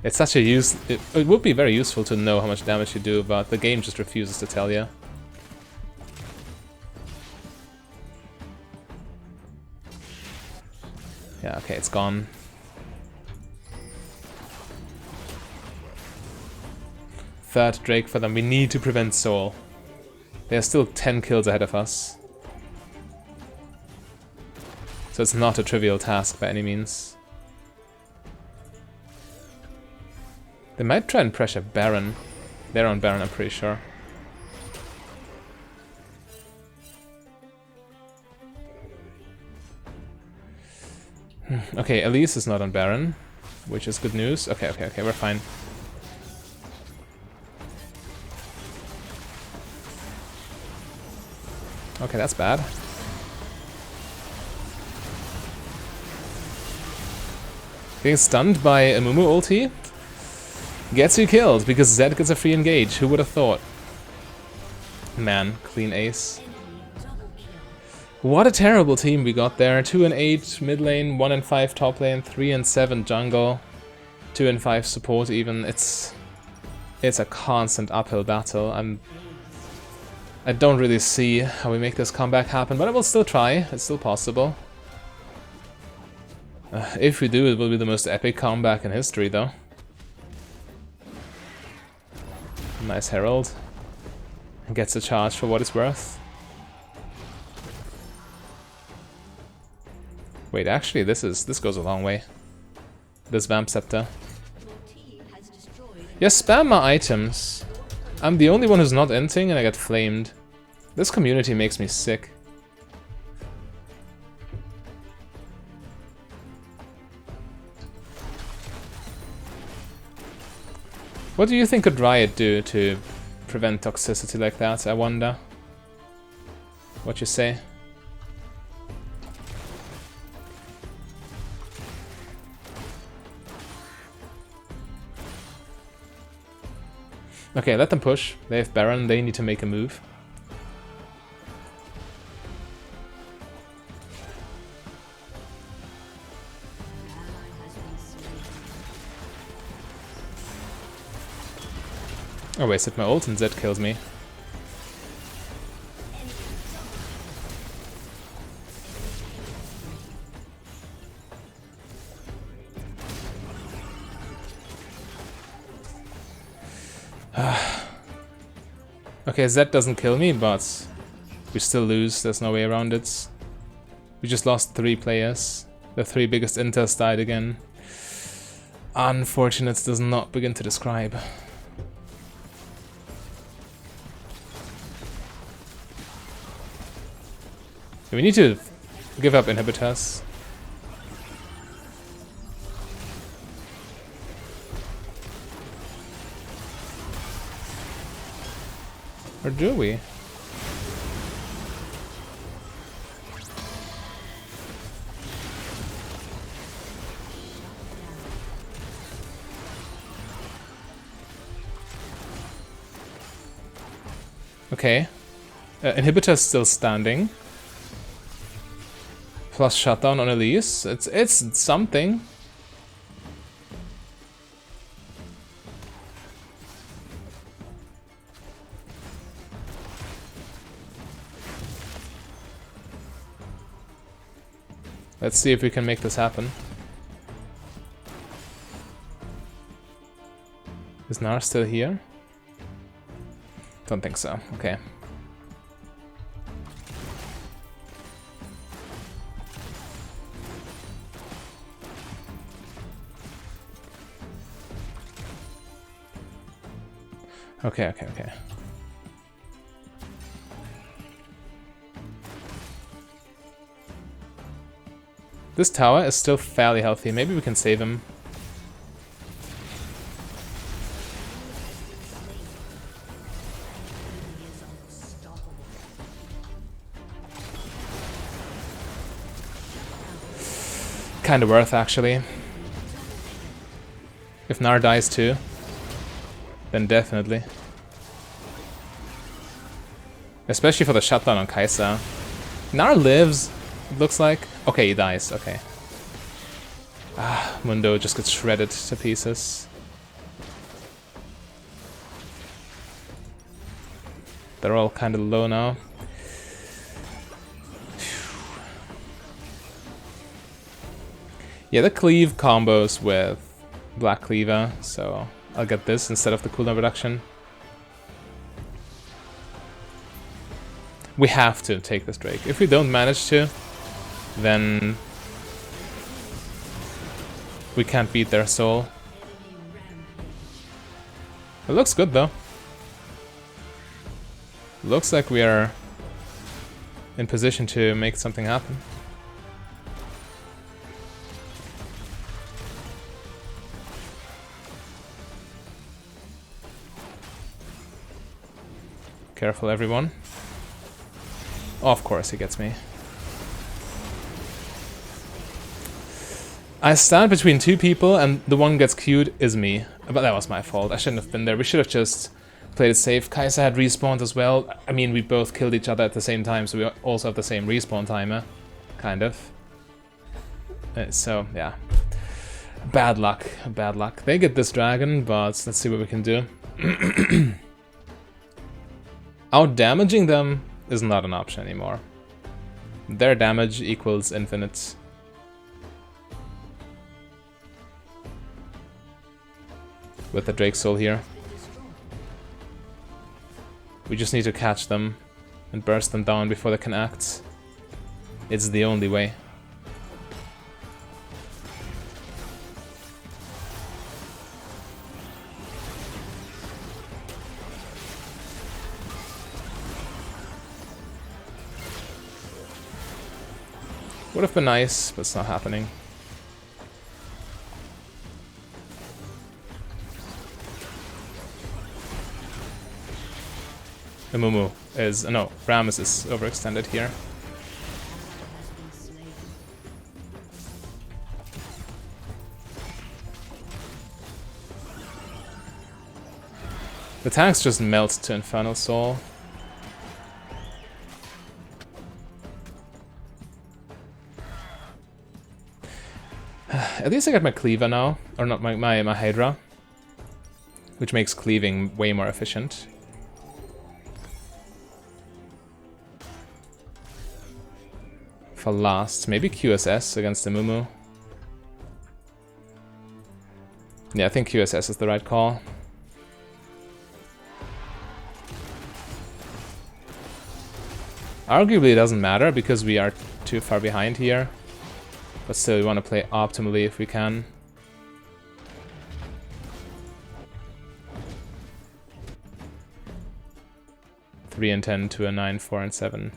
It's such a it would be very useful to know how much damage you do, but the game just refuses to tell you. Yeah, okay, it's gone. Third Drake for them. We need to prevent Soul. They are still 10 kills ahead of us. So it's not a trivial task by any means. They might try and pressure Baron. They're on Baron, I'm pretty sure. Okay, Elise is not on Baron, which is good news. Okay, we're fine. Okay, that's bad. Getting stunned by a Mumu ulti gets you killed because Zed gets a free engage. Who would have thought? Man, clean ace. What a terrible team we got there. 2 and 8 mid lane, 1 and 5 top lane, 3 and 7 jungle, 2 and 5 support even. It's a constant uphill battle. I don't really see how we make this comeback happen, but I will still try. It's still possible. If we do, it will be the most epic comeback in history, though. Nice Herald. And gets a charge for what it's worth. Wait, actually, this goes a long way. This Vamp Scepter. Yes, spam my items. I'm the only one who's not inting and I get flamed. This community makes me sick. What do you think could Riot do to prevent toxicity like that, I wonder? What you say? Okay, let them push. They have Baron, they need to make a move. I wasted my ult and Zed kills me. Okay, Zed doesn't kill me, but we still lose. There's no way around it. We just lost 3 players. The 3 biggest inters died again. Unfortunate does not begin to describe. We need to give up inhibitors. Or do we? Okay. Inhibitor is still standing. Plus shutdown on Elise. It's something. Let's see if we can make this happen. Is Nar still here? Don't think so. Okay. Okay. This tower is still fairly healthy. Maybe we can save him. Kinda worth, actually. If Nar dies too, then definitely. Especially for the shutdown on Kai'Sa. Nar lives, it looks like. Okay, he dies, okay. Mundo just gets shredded to pieces. They're all kind of low now. Yeah, the cleave combos with Black Cleaver, so I'll get this instead of the cooldown reduction. We have to take this Drake. If we don't manage to, then we can't beat their soul. It looks good though. Looks like we are in position to make something happen. Careful, everyone. Oh, of course, he gets me. I stand between 2 people and the one gets queued is me. But that was my fault. I shouldn't have been there. We should have just Played it safe. Kai'Sa had respawned as well. I mean, we both killed each other at the same time, so we also have the same respawn timer. Kind of. So, yeah. Bad luck. Bad luck. They get this dragon, but let's see what we can do. Out-damaging them is not an option anymore. Their damage equals infinite. With the Drake Soul here. We just need to catch them and burst them down before they can act. It's the only way. Would have been nice, but it's not happening. The Mumu is... no, Rammus is overextended here. The tanks just melt to Infernal Soul. At least I got my Cleaver now, or not my Hydra, which makes cleaving way more efficient. For last, maybe QSS against the Mumu. Yeah, I think QSS is the right call. Arguably it doesn't matter because we are too far behind here. But still, we want to play optimally if we can. Three and 10, 2 and 9, 4 and 7,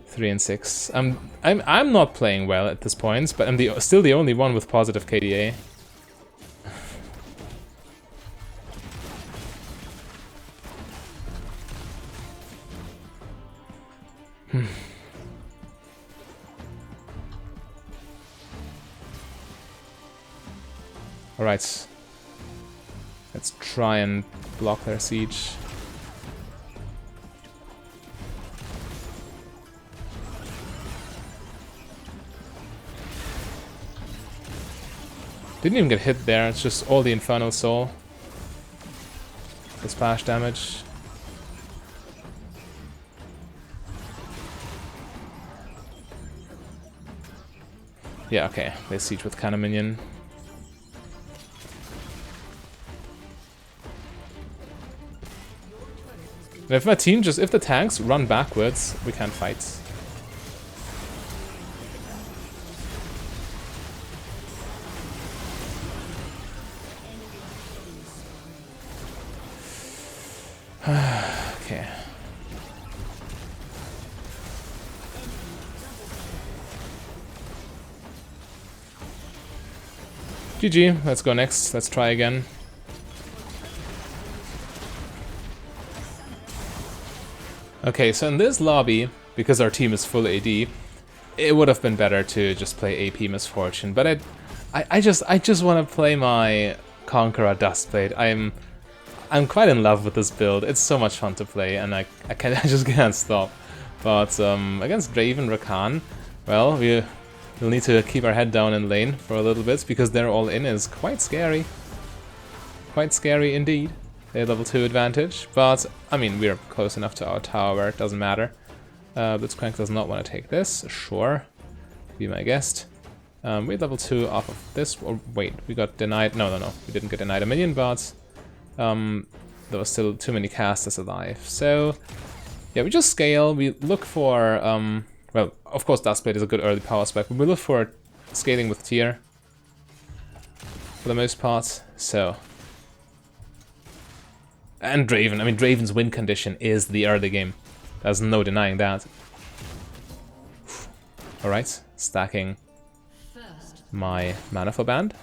3 and 6. I'm not playing well at this point, but I'm still the only one with positive KDA. Alright. Let's try and block their siege. Didn't even get hit there, it's just all the Infernal Soul. The splash damage. Yeah, okay, they siege with Cannon Minion. And if my team if the tanks run backwards, we can't fight. Okay. GG, let's go next, let's try again. Okay, so in this lobby, because our team is full AD, it would have been better to just play AP Misfortune, but I just want to play my Conqueror Duskblade. I'm quite in love with this build. It's so much fun to play, and I just can't stop. But against Draven Rakan, well, we'll need to keep our head down in lane for a little bit, because they're all in is quite scary. Quite scary indeed. They have level 2 advantage, but I mean, we're close enough to our tower, it doesn't matter. Blitzcrank does not want to take this, sure. Be my guest. We had level 2 off of this, or wait, we got denied, no, we didn't get denied a minion, but there was still too many casters alive. So, yeah, we just scale, we look for, well, of course Duskblade is a good early power spec, but we look for scaling with tier, for the most part, so... And Draven, I mean, Draven's win condition is the early game. There's no denying that. Alright, stacking my mana for band.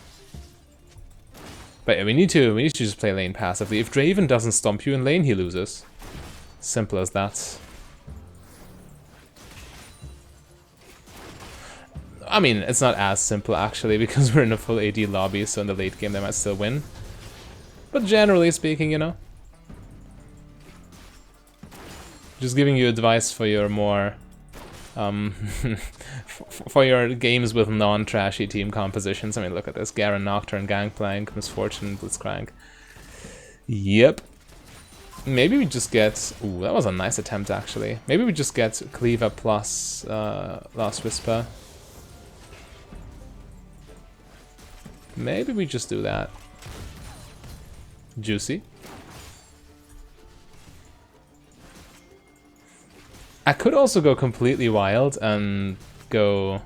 But yeah, we need to just play lane passively. If Draven doesn't stomp you in lane, he loses. Simple as that. I mean, it's not as simple actually, because we're in a full AD lobby, so in the late game they might still win. But generally speaking, you know. Just giving you advice for your more for your games with non-trashy team compositions. I mean, look at this: Garen, Nocturne, Gangplank, Misfortune, Blitzcrank. Yep. Maybe we just get... Ooh, that was a nice attempt, actually. Maybe we just get Cleaver plus Last Whisper. Maybe we just do that. Juicy. I could also go completely wild and go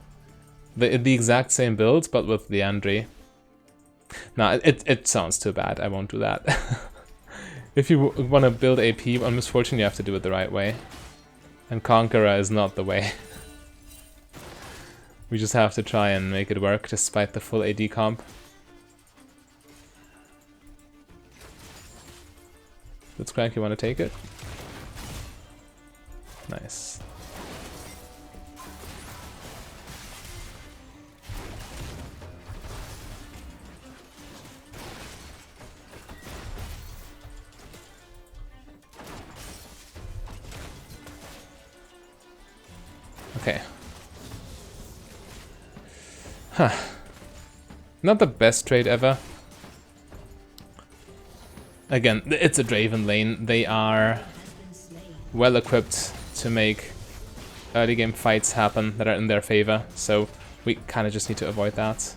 the exact same build, but with Leandri. Nah, it sounds too bad. I won't do that. If you want to build AP on Misfortune, you have to do it the right way. And Conqueror is not the way. We just have to try and make it work despite the full AD comp. Blitzcrank, you want to take it? Nice. Okay. Huh. Not the best trade ever. Again, it's a Draven lane. They are well equipped to make early game fights happen that are in their favor, so we kind of just need to avoid that.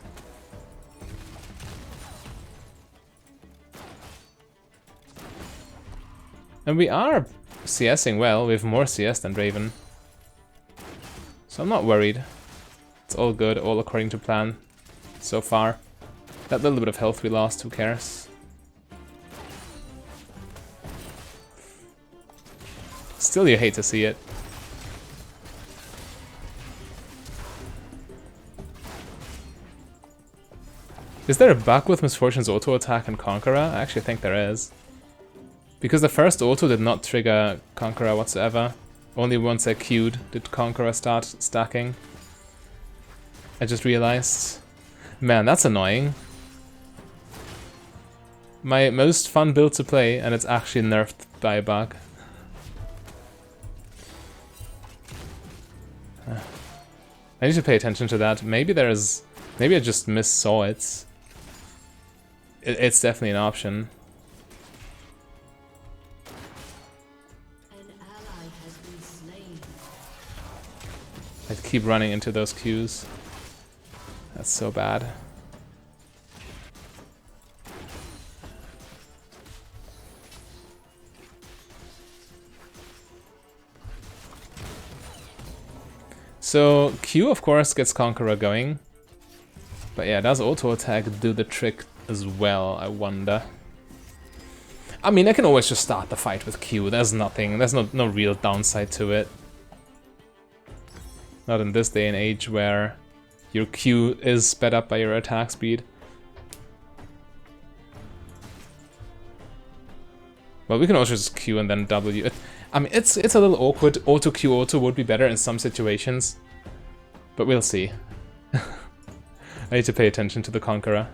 And we are CSing well. We have more CS than Draven. So I'm not worried. It's all good, all according to plan so far. That little bit of health we lost, who cares? Still, you hate to see it. Is there a bug with Misfortune's auto attack and Conqueror? I actually think there is. Because the first auto did not trigger Conqueror whatsoever. Only once I queued did Conqueror start stacking. I just realized. Man, that's annoying. My most fun build to play, and it's actually nerfed by a bug. I need to pay attention to that. Maybe there's... Maybe I just missaw it. It's definitely an option. I'd keep running into those queues. That's so bad. So Q of course gets Conqueror going. But yeah, does auto attack do the trick as well, I wonder? I mean, I can always just start the fight with Q. There's nothing, there's no real downside to it. Not in this day and age where your Q is sped up by your attack speed. Well, we can also just Q and then W. I mean, it's a little awkward. Auto Q auto would be better in some situations, but we'll see. I need to pay attention to the Conqueror.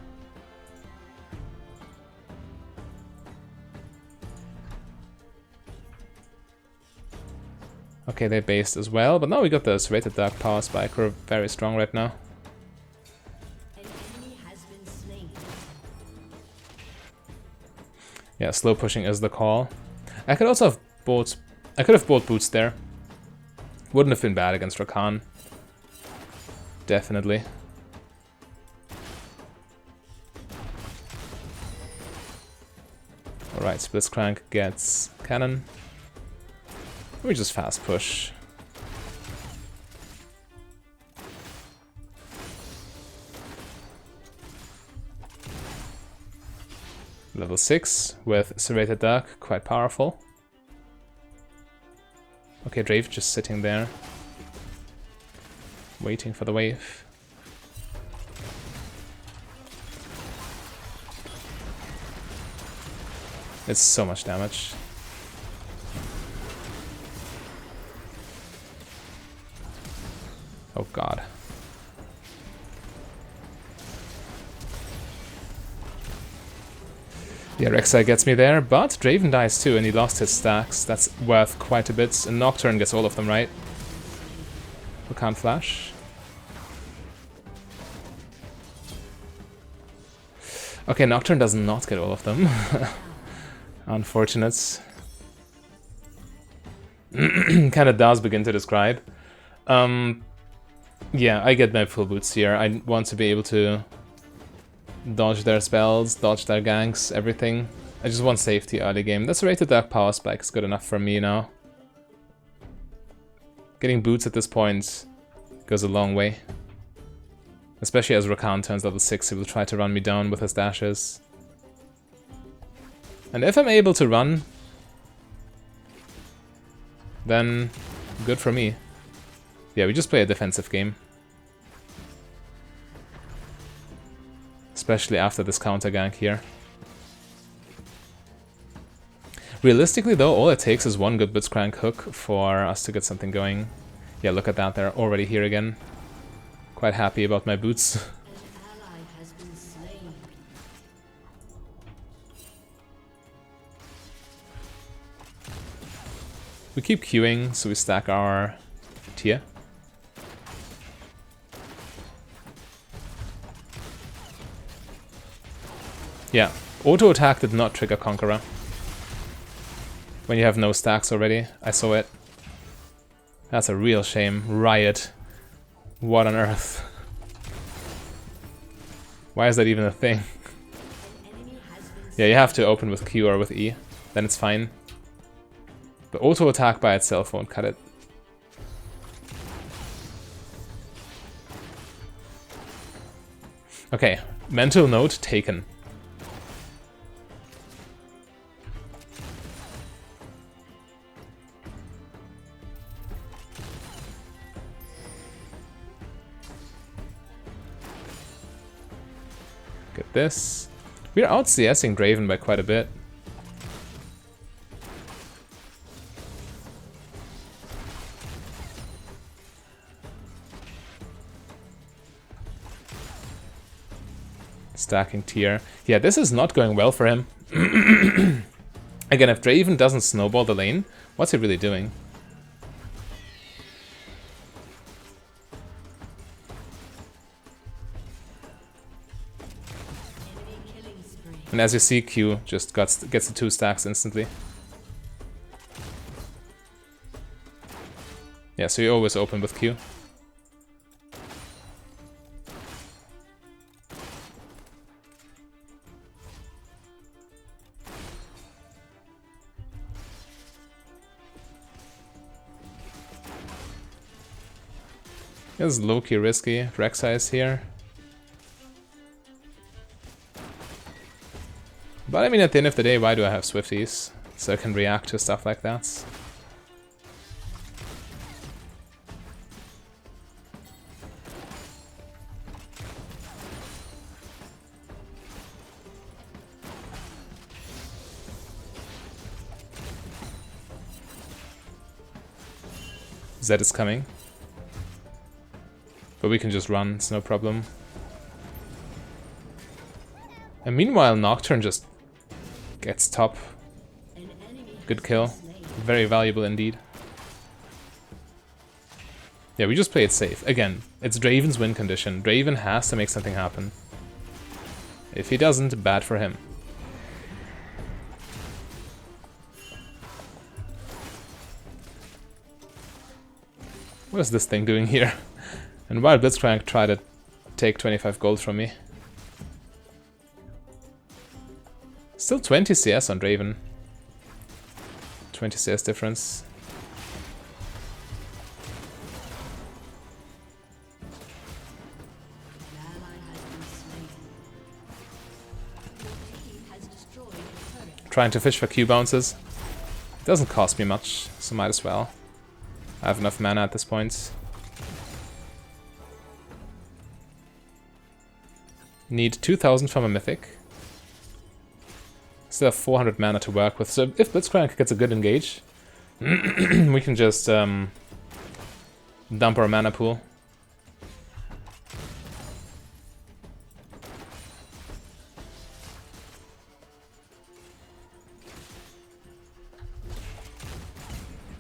Okay, they based as well, but now we got the Serrated Dark Power Spike. We're very strong right now. Yeah, slow pushing is the call. I could also have bought... I could have bought boots there. Wouldn't have been bad against Rakan. Definitely. Alright, Blitzcrank gets cannon. We just fast push. Level 6 with Serrated Dark, quite powerful. Okay, Draven just sitting there, waiting for the wave. It's so much damage. Oh god. Yeah, Rek'Sai gets me there, but Draven dies too, and he lost his stacks. That's worth quite a bit. And Nocturne gets all of them, right? We can't flash. Okay, Nocturne does not get all of them. Unfortunate. Kinda does begin to describe. Yeah, I get my full boots here. I want to be able to dodge their spells, dodge their ganks, everything. I just want safety early game. That's rated Dark Power Spike is good enough for me now. Getting boots at this point goes a long way. Especially as Rakan turns level 6, he will try to run me down with his dashes. And if I'm able to run, then good for me. Yeah, we just play a defensive game. Especially after this counter gank here. Realistically though, all it takes is one good Blitzcrank hook for us to get something going. Yeah, look at that, they're already here again. Quite happy about my boots. We keep queuing, so we stack our tier. Yeah, auto attack did not trigger Conqueror. When you have no stacks already, I saw it. That's a real shame. Riot. What on earth? Why is that even a thing? Yeah, you have to open with Q or with E, then it's fine. But auto attack by itself won't cut it. Okay, mental note taken. Get this. We're out CSing Draven by quite a bit. Stacking tier. Yeah, this is not going well for him. Again, if Draven doesn't snowball the lane, what's he really doing? And as you see, Q just gets the 2 stacks instantly. Yeah, so you always open with Q. This is low-key risky. Rek'Sai is here. But I mean, at the end of the day, why do I have Swifties? So I can react to stuff like that. Zed is coming. But we can just run, it's no problem. And meanwhile, Nocturne just gets top. Good kill. Very valuable indeed. Yeah, we just play it safe. Again, it's Draven's win condition. Draven has to make something happen. If he doesn't, bad for him. What is this thing doing here? And while Blitzcrank tried to take 25 gold from me. Still 20 CS on Draven. 20 CS difference. Trying to fish for Q bounces. It doesn't cost me much, so might as well. I have enough mana at this point. Need 2000 from a mythic. Still have 400 mana to work with, so if Blitzcrank gets a good engage, we can just dump our mana pool.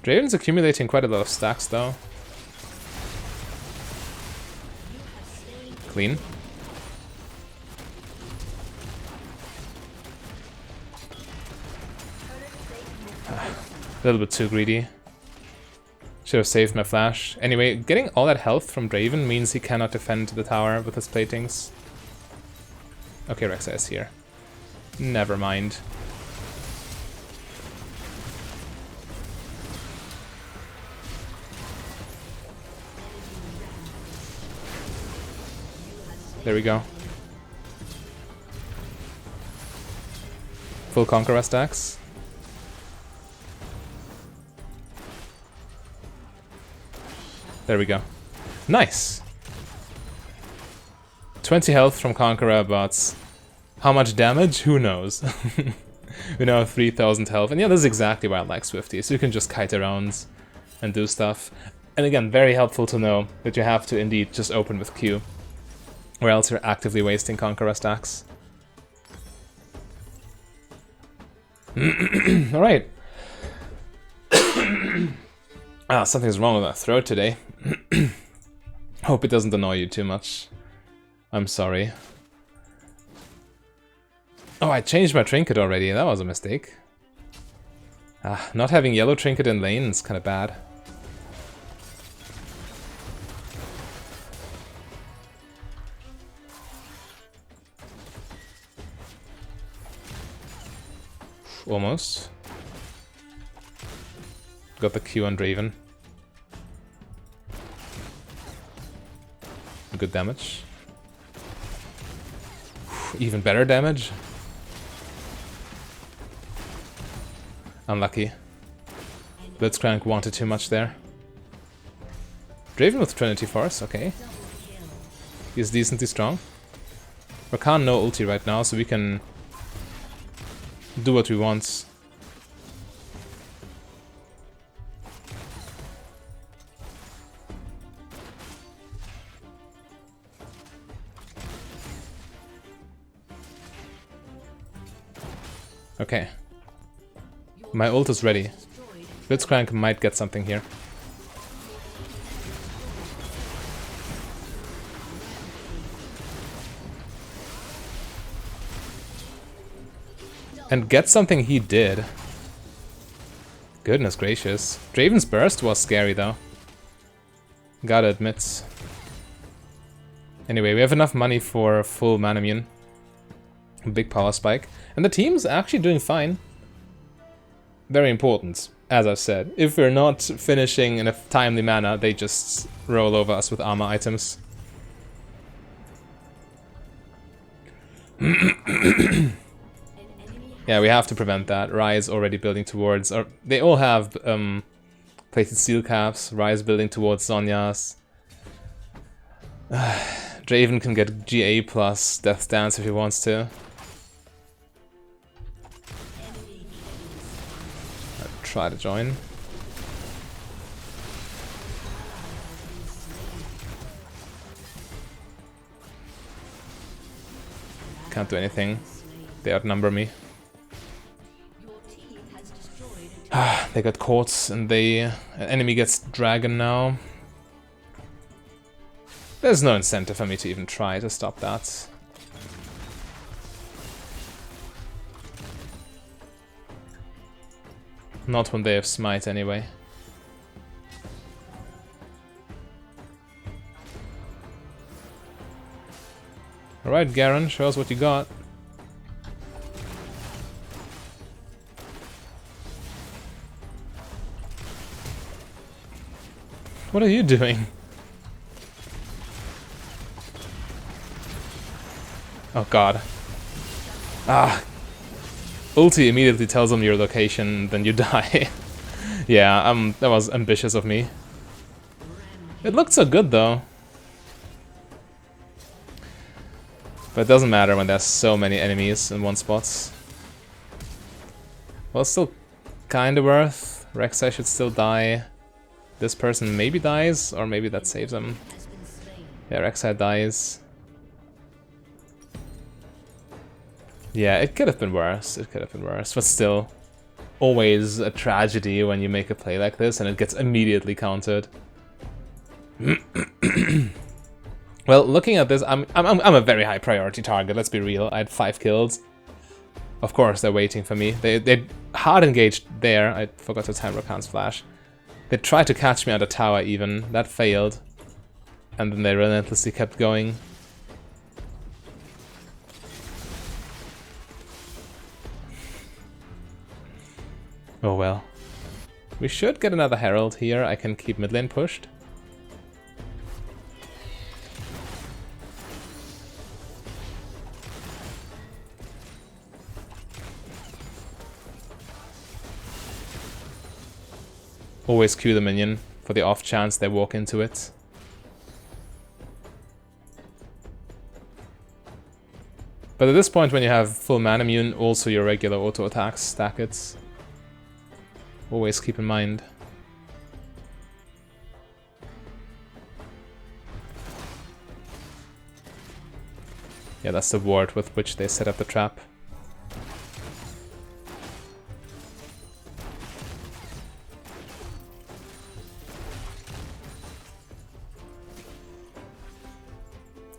Draven's accumulating quite a lot of stacks though. Clean. A little bit too greedy. Should have saved my flash. Anyway, getting all that health from Draven means he cannot defend the tower with his platings. Okay, Rek'Sai is here. Never mind. There we go. Full Conqueror stacks. There we go. Nice! 20 health from Conqueror, but how much damage? Who knows? We now have 3000 health, and yeah, this is exactly why I like Swifty, so you can just kite around and do stuff. And again, very helpful to know that you have to indeed just open with Q, or else you're actively wasting Conqueror stacks. Alright. Something's wrong with my throat today. Hope it doesn't annoy you too much. I'm sorry. Oh, I changed my trinket already. That was a mistake. Not having yellow trinket in lane is kind of bad. Almost. Got the Q on Draven. Good damage. Even better damage. Unlucky. Blitzcrank wanted too much there. Draven with Trinity Force, okay. He's decently strong. Rakan no ulti right now, so we can do what we want. Okay. My ult is ready. Blitzcrank might get something here. And get something he did. Goodness gracious. Draven's burst was scary though. Gotta admit. Anyway, we have enough money for full Manamune. Big power spike. And the team's actually doing fine. Very important, as I've said. If we're not finishing in a timely manner, they just roll over us with armor items. Yeah, we have to prevent that. Rai already building towards... Or they all have plated steel caps. Rai building towards Sonya's. Draven can get GA plus Death Dance if he wants to. Try to join. Can't do anything. They outnumber me. They got caught and an enemy gets dragon now. There's no incentive for me to even try to stop that. Not when they have smite anyway. Alright, Garen, show us what you got. What are you doing? Oh god. Ulti immediately tells them your location, then you die. Yeah, that was ambitious of me. It looked so good though. But it doesn't matter when there's so many enemies in one spot. Well, it's still kinda worth. Rek'Sai should still die. This person maybe dies, or maybe that saves him. Yeah, Rek'Sai dies. Yeah, it could have been worse. It could have been worse, but still. always a tragedy when you make a play like this and it gets immediately countered. Well, looking at this, I'm a very high priority target, let's be real. I had 5 kills. Of course, they're waiting for me. They hard engaged there. I forgot to time Rakan's flash. They tried to catch me at a tower even. That failed. And then they relentlessly kept going. Oh well. We should get another Herald here. I can keep mid lane pushed. Always queue the minion for the off chance they walk into it. But at this point, when you have full mana immune, also your regular auto attacks stack it. Always keep in mind. Yeah, that's the ward with which they set up the trap.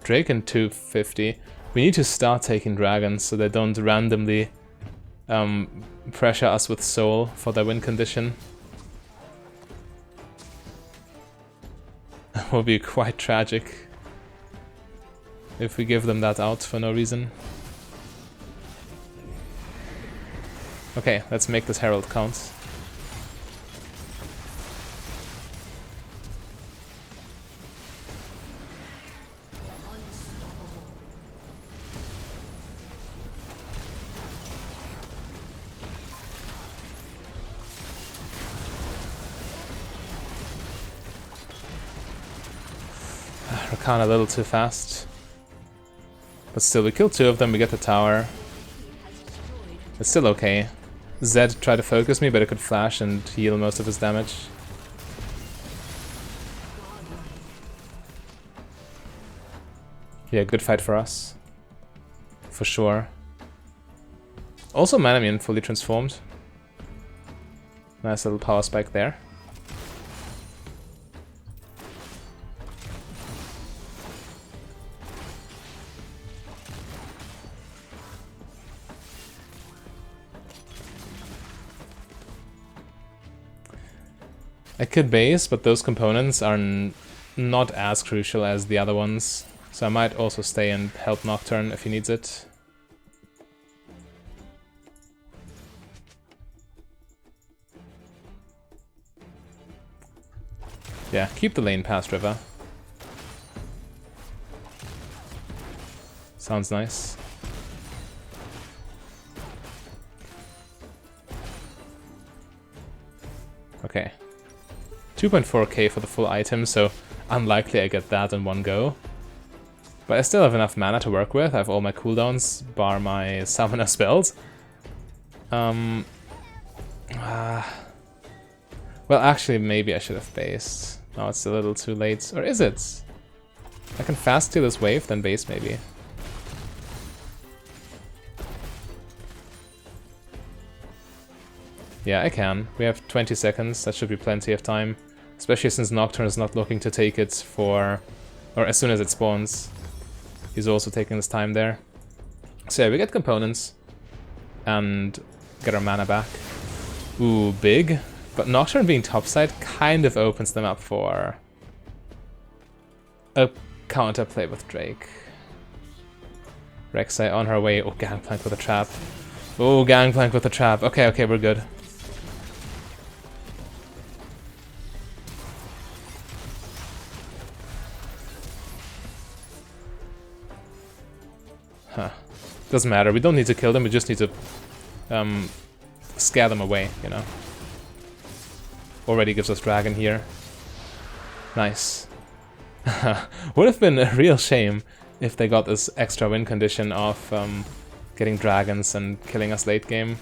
Drake and 250. We need to start taking dragons so they don't randomly pressure us with soul for their win condition. That will be quite tragic if we give them that out for no reason. Okay, let's make this Herald count. Rakan a little too fast. But still, we killed 2 of them, we get the tower. It's still okay. Zed tried to focus me, but it could flash and heal most of his damage. Yeah, good fight for us. For sure. Also Manamune fully transformed. Nice little power spike there. I could base, but those components are not as crucial as the other ones. So I might also stay and help Nocturne if he needs it. Yeah, keep the lane past river. Sounds nice. Okay. 2.4k for the full item, so unlikely I get that in one go. But I still have enough mana to work with. I have all my cooldowns, bar my summoner spells. Well, actually, maybe I should have based. No, it's a little too late. Or is it? I can fast to this wave, then base maybe. Yeah, I can. We have 20 seconds. That should be plenty of time. Especially since Nocturne is not looking to take it for... or as soon as it spawns. He's also taking his time there. So yeah, we get components. And get our mana back. Ooh, big. But Nocturne being topside kind of opens them up for... a counterplay with Drake. Rek'Sai on her way. Oh, Gangplank with a trap. Oh, Gangplank with a trap. Okay, okay, we're good. Huh. Doesn't matter, we don't need to kill them, we just need to scare them away, you know. Already gives us dragon here. Nice. Would have been a real shame if they got this extra win condition of getting dragons and killing us late game.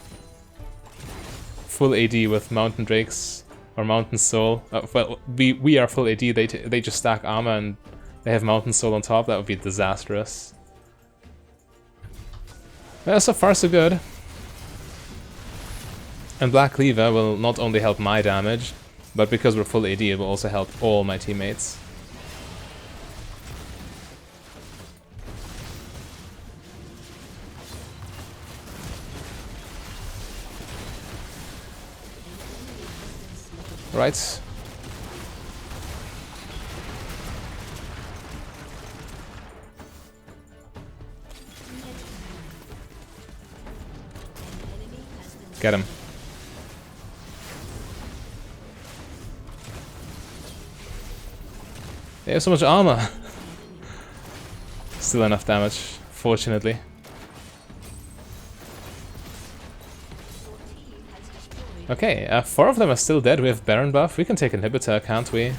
Full AD with Mountain Drakes or Mountain Soul. Well, we are full AD, they just stack armor and they have Mountain Soul on top, that would be disastrous. So far so good. And Black Cleaver will not only help my damage, but because we're full AD, it will also help all my teammates. Right. Get him. They have so much armor. Still enough damage, fortunately. Okay, 4 of them are still dead. We have Baron buff. We can take Inhibitor, can't we?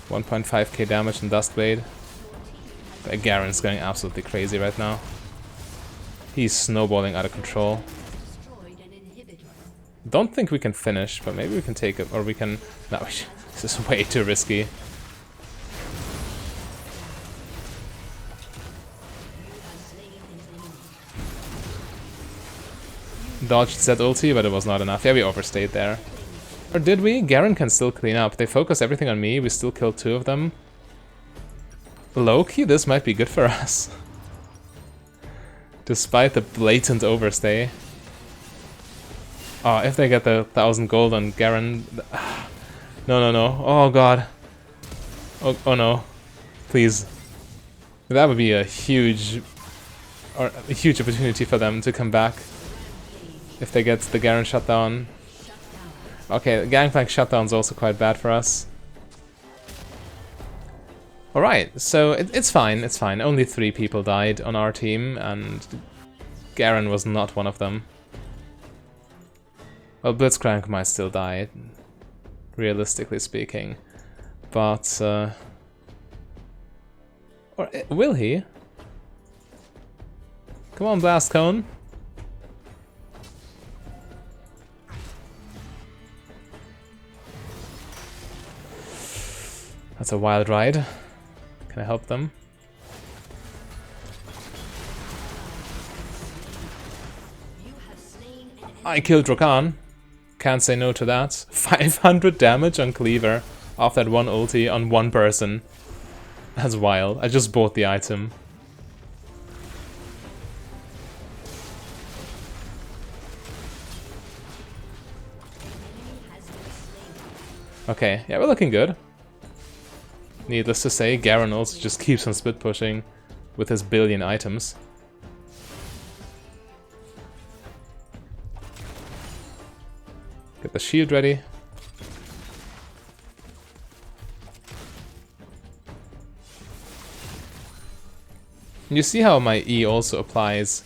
1.5k damage in Duskblade. Garen's going absolutely crazy right now. He's snowballing out of control. Don't think we can finish, but maybe we can take it, or we can... No, this is way too risky. Dodged Zed ulti, but it was not enough. Yeah, we overstayed there. Or did we? Garen can still clean up. They focus everything on me. We still killed 2 of them. Low-key, this might be good for us. Despite the blatant overstay. Oh, if they get the 1000 gold on Garen... No, no, no. Oh, God. Oh, no. Please. That would be a huge opportunity for them to come back. If they get the Garen shutdown. Okay, the Gangplank shutdown is also quite bad for us. Alright, so it's fine, it's fine. Only 3 people died on our team, and Garen was not one of them. Well, Blitzcrank might still die, realistically speaking. But, or will he? Come on, Blast Cone. That's a wild ride. Can I help them? I killed Rokan. Can't say no to that. 500 damage on Cleaver off that one ulti on one person. That's wild. I just bought the item. Okay, yeah, we're looking good. Needless to say, Garen also just keeps on split pushing with his billion items. Get the shield ready. And you see how my E also applies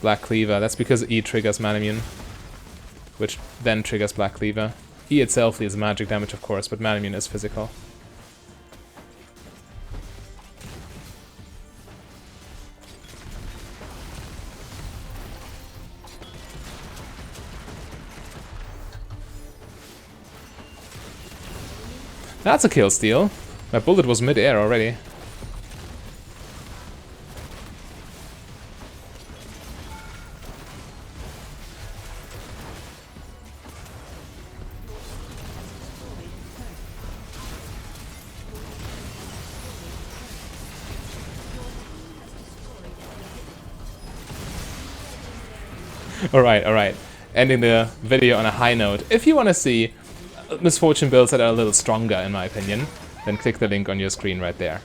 Black Cleaver. That's because E triggers Manamune, which then triggers Black Cleaver. E itself is magic damage, of course, but Manamune is physical. That's a kill steal. My bullet was mid-air already. Alright, alright. Ending the video on a high note. If you want to see Misfortune builds that are a little stronger, in my opinion, then click the link on your screen right there.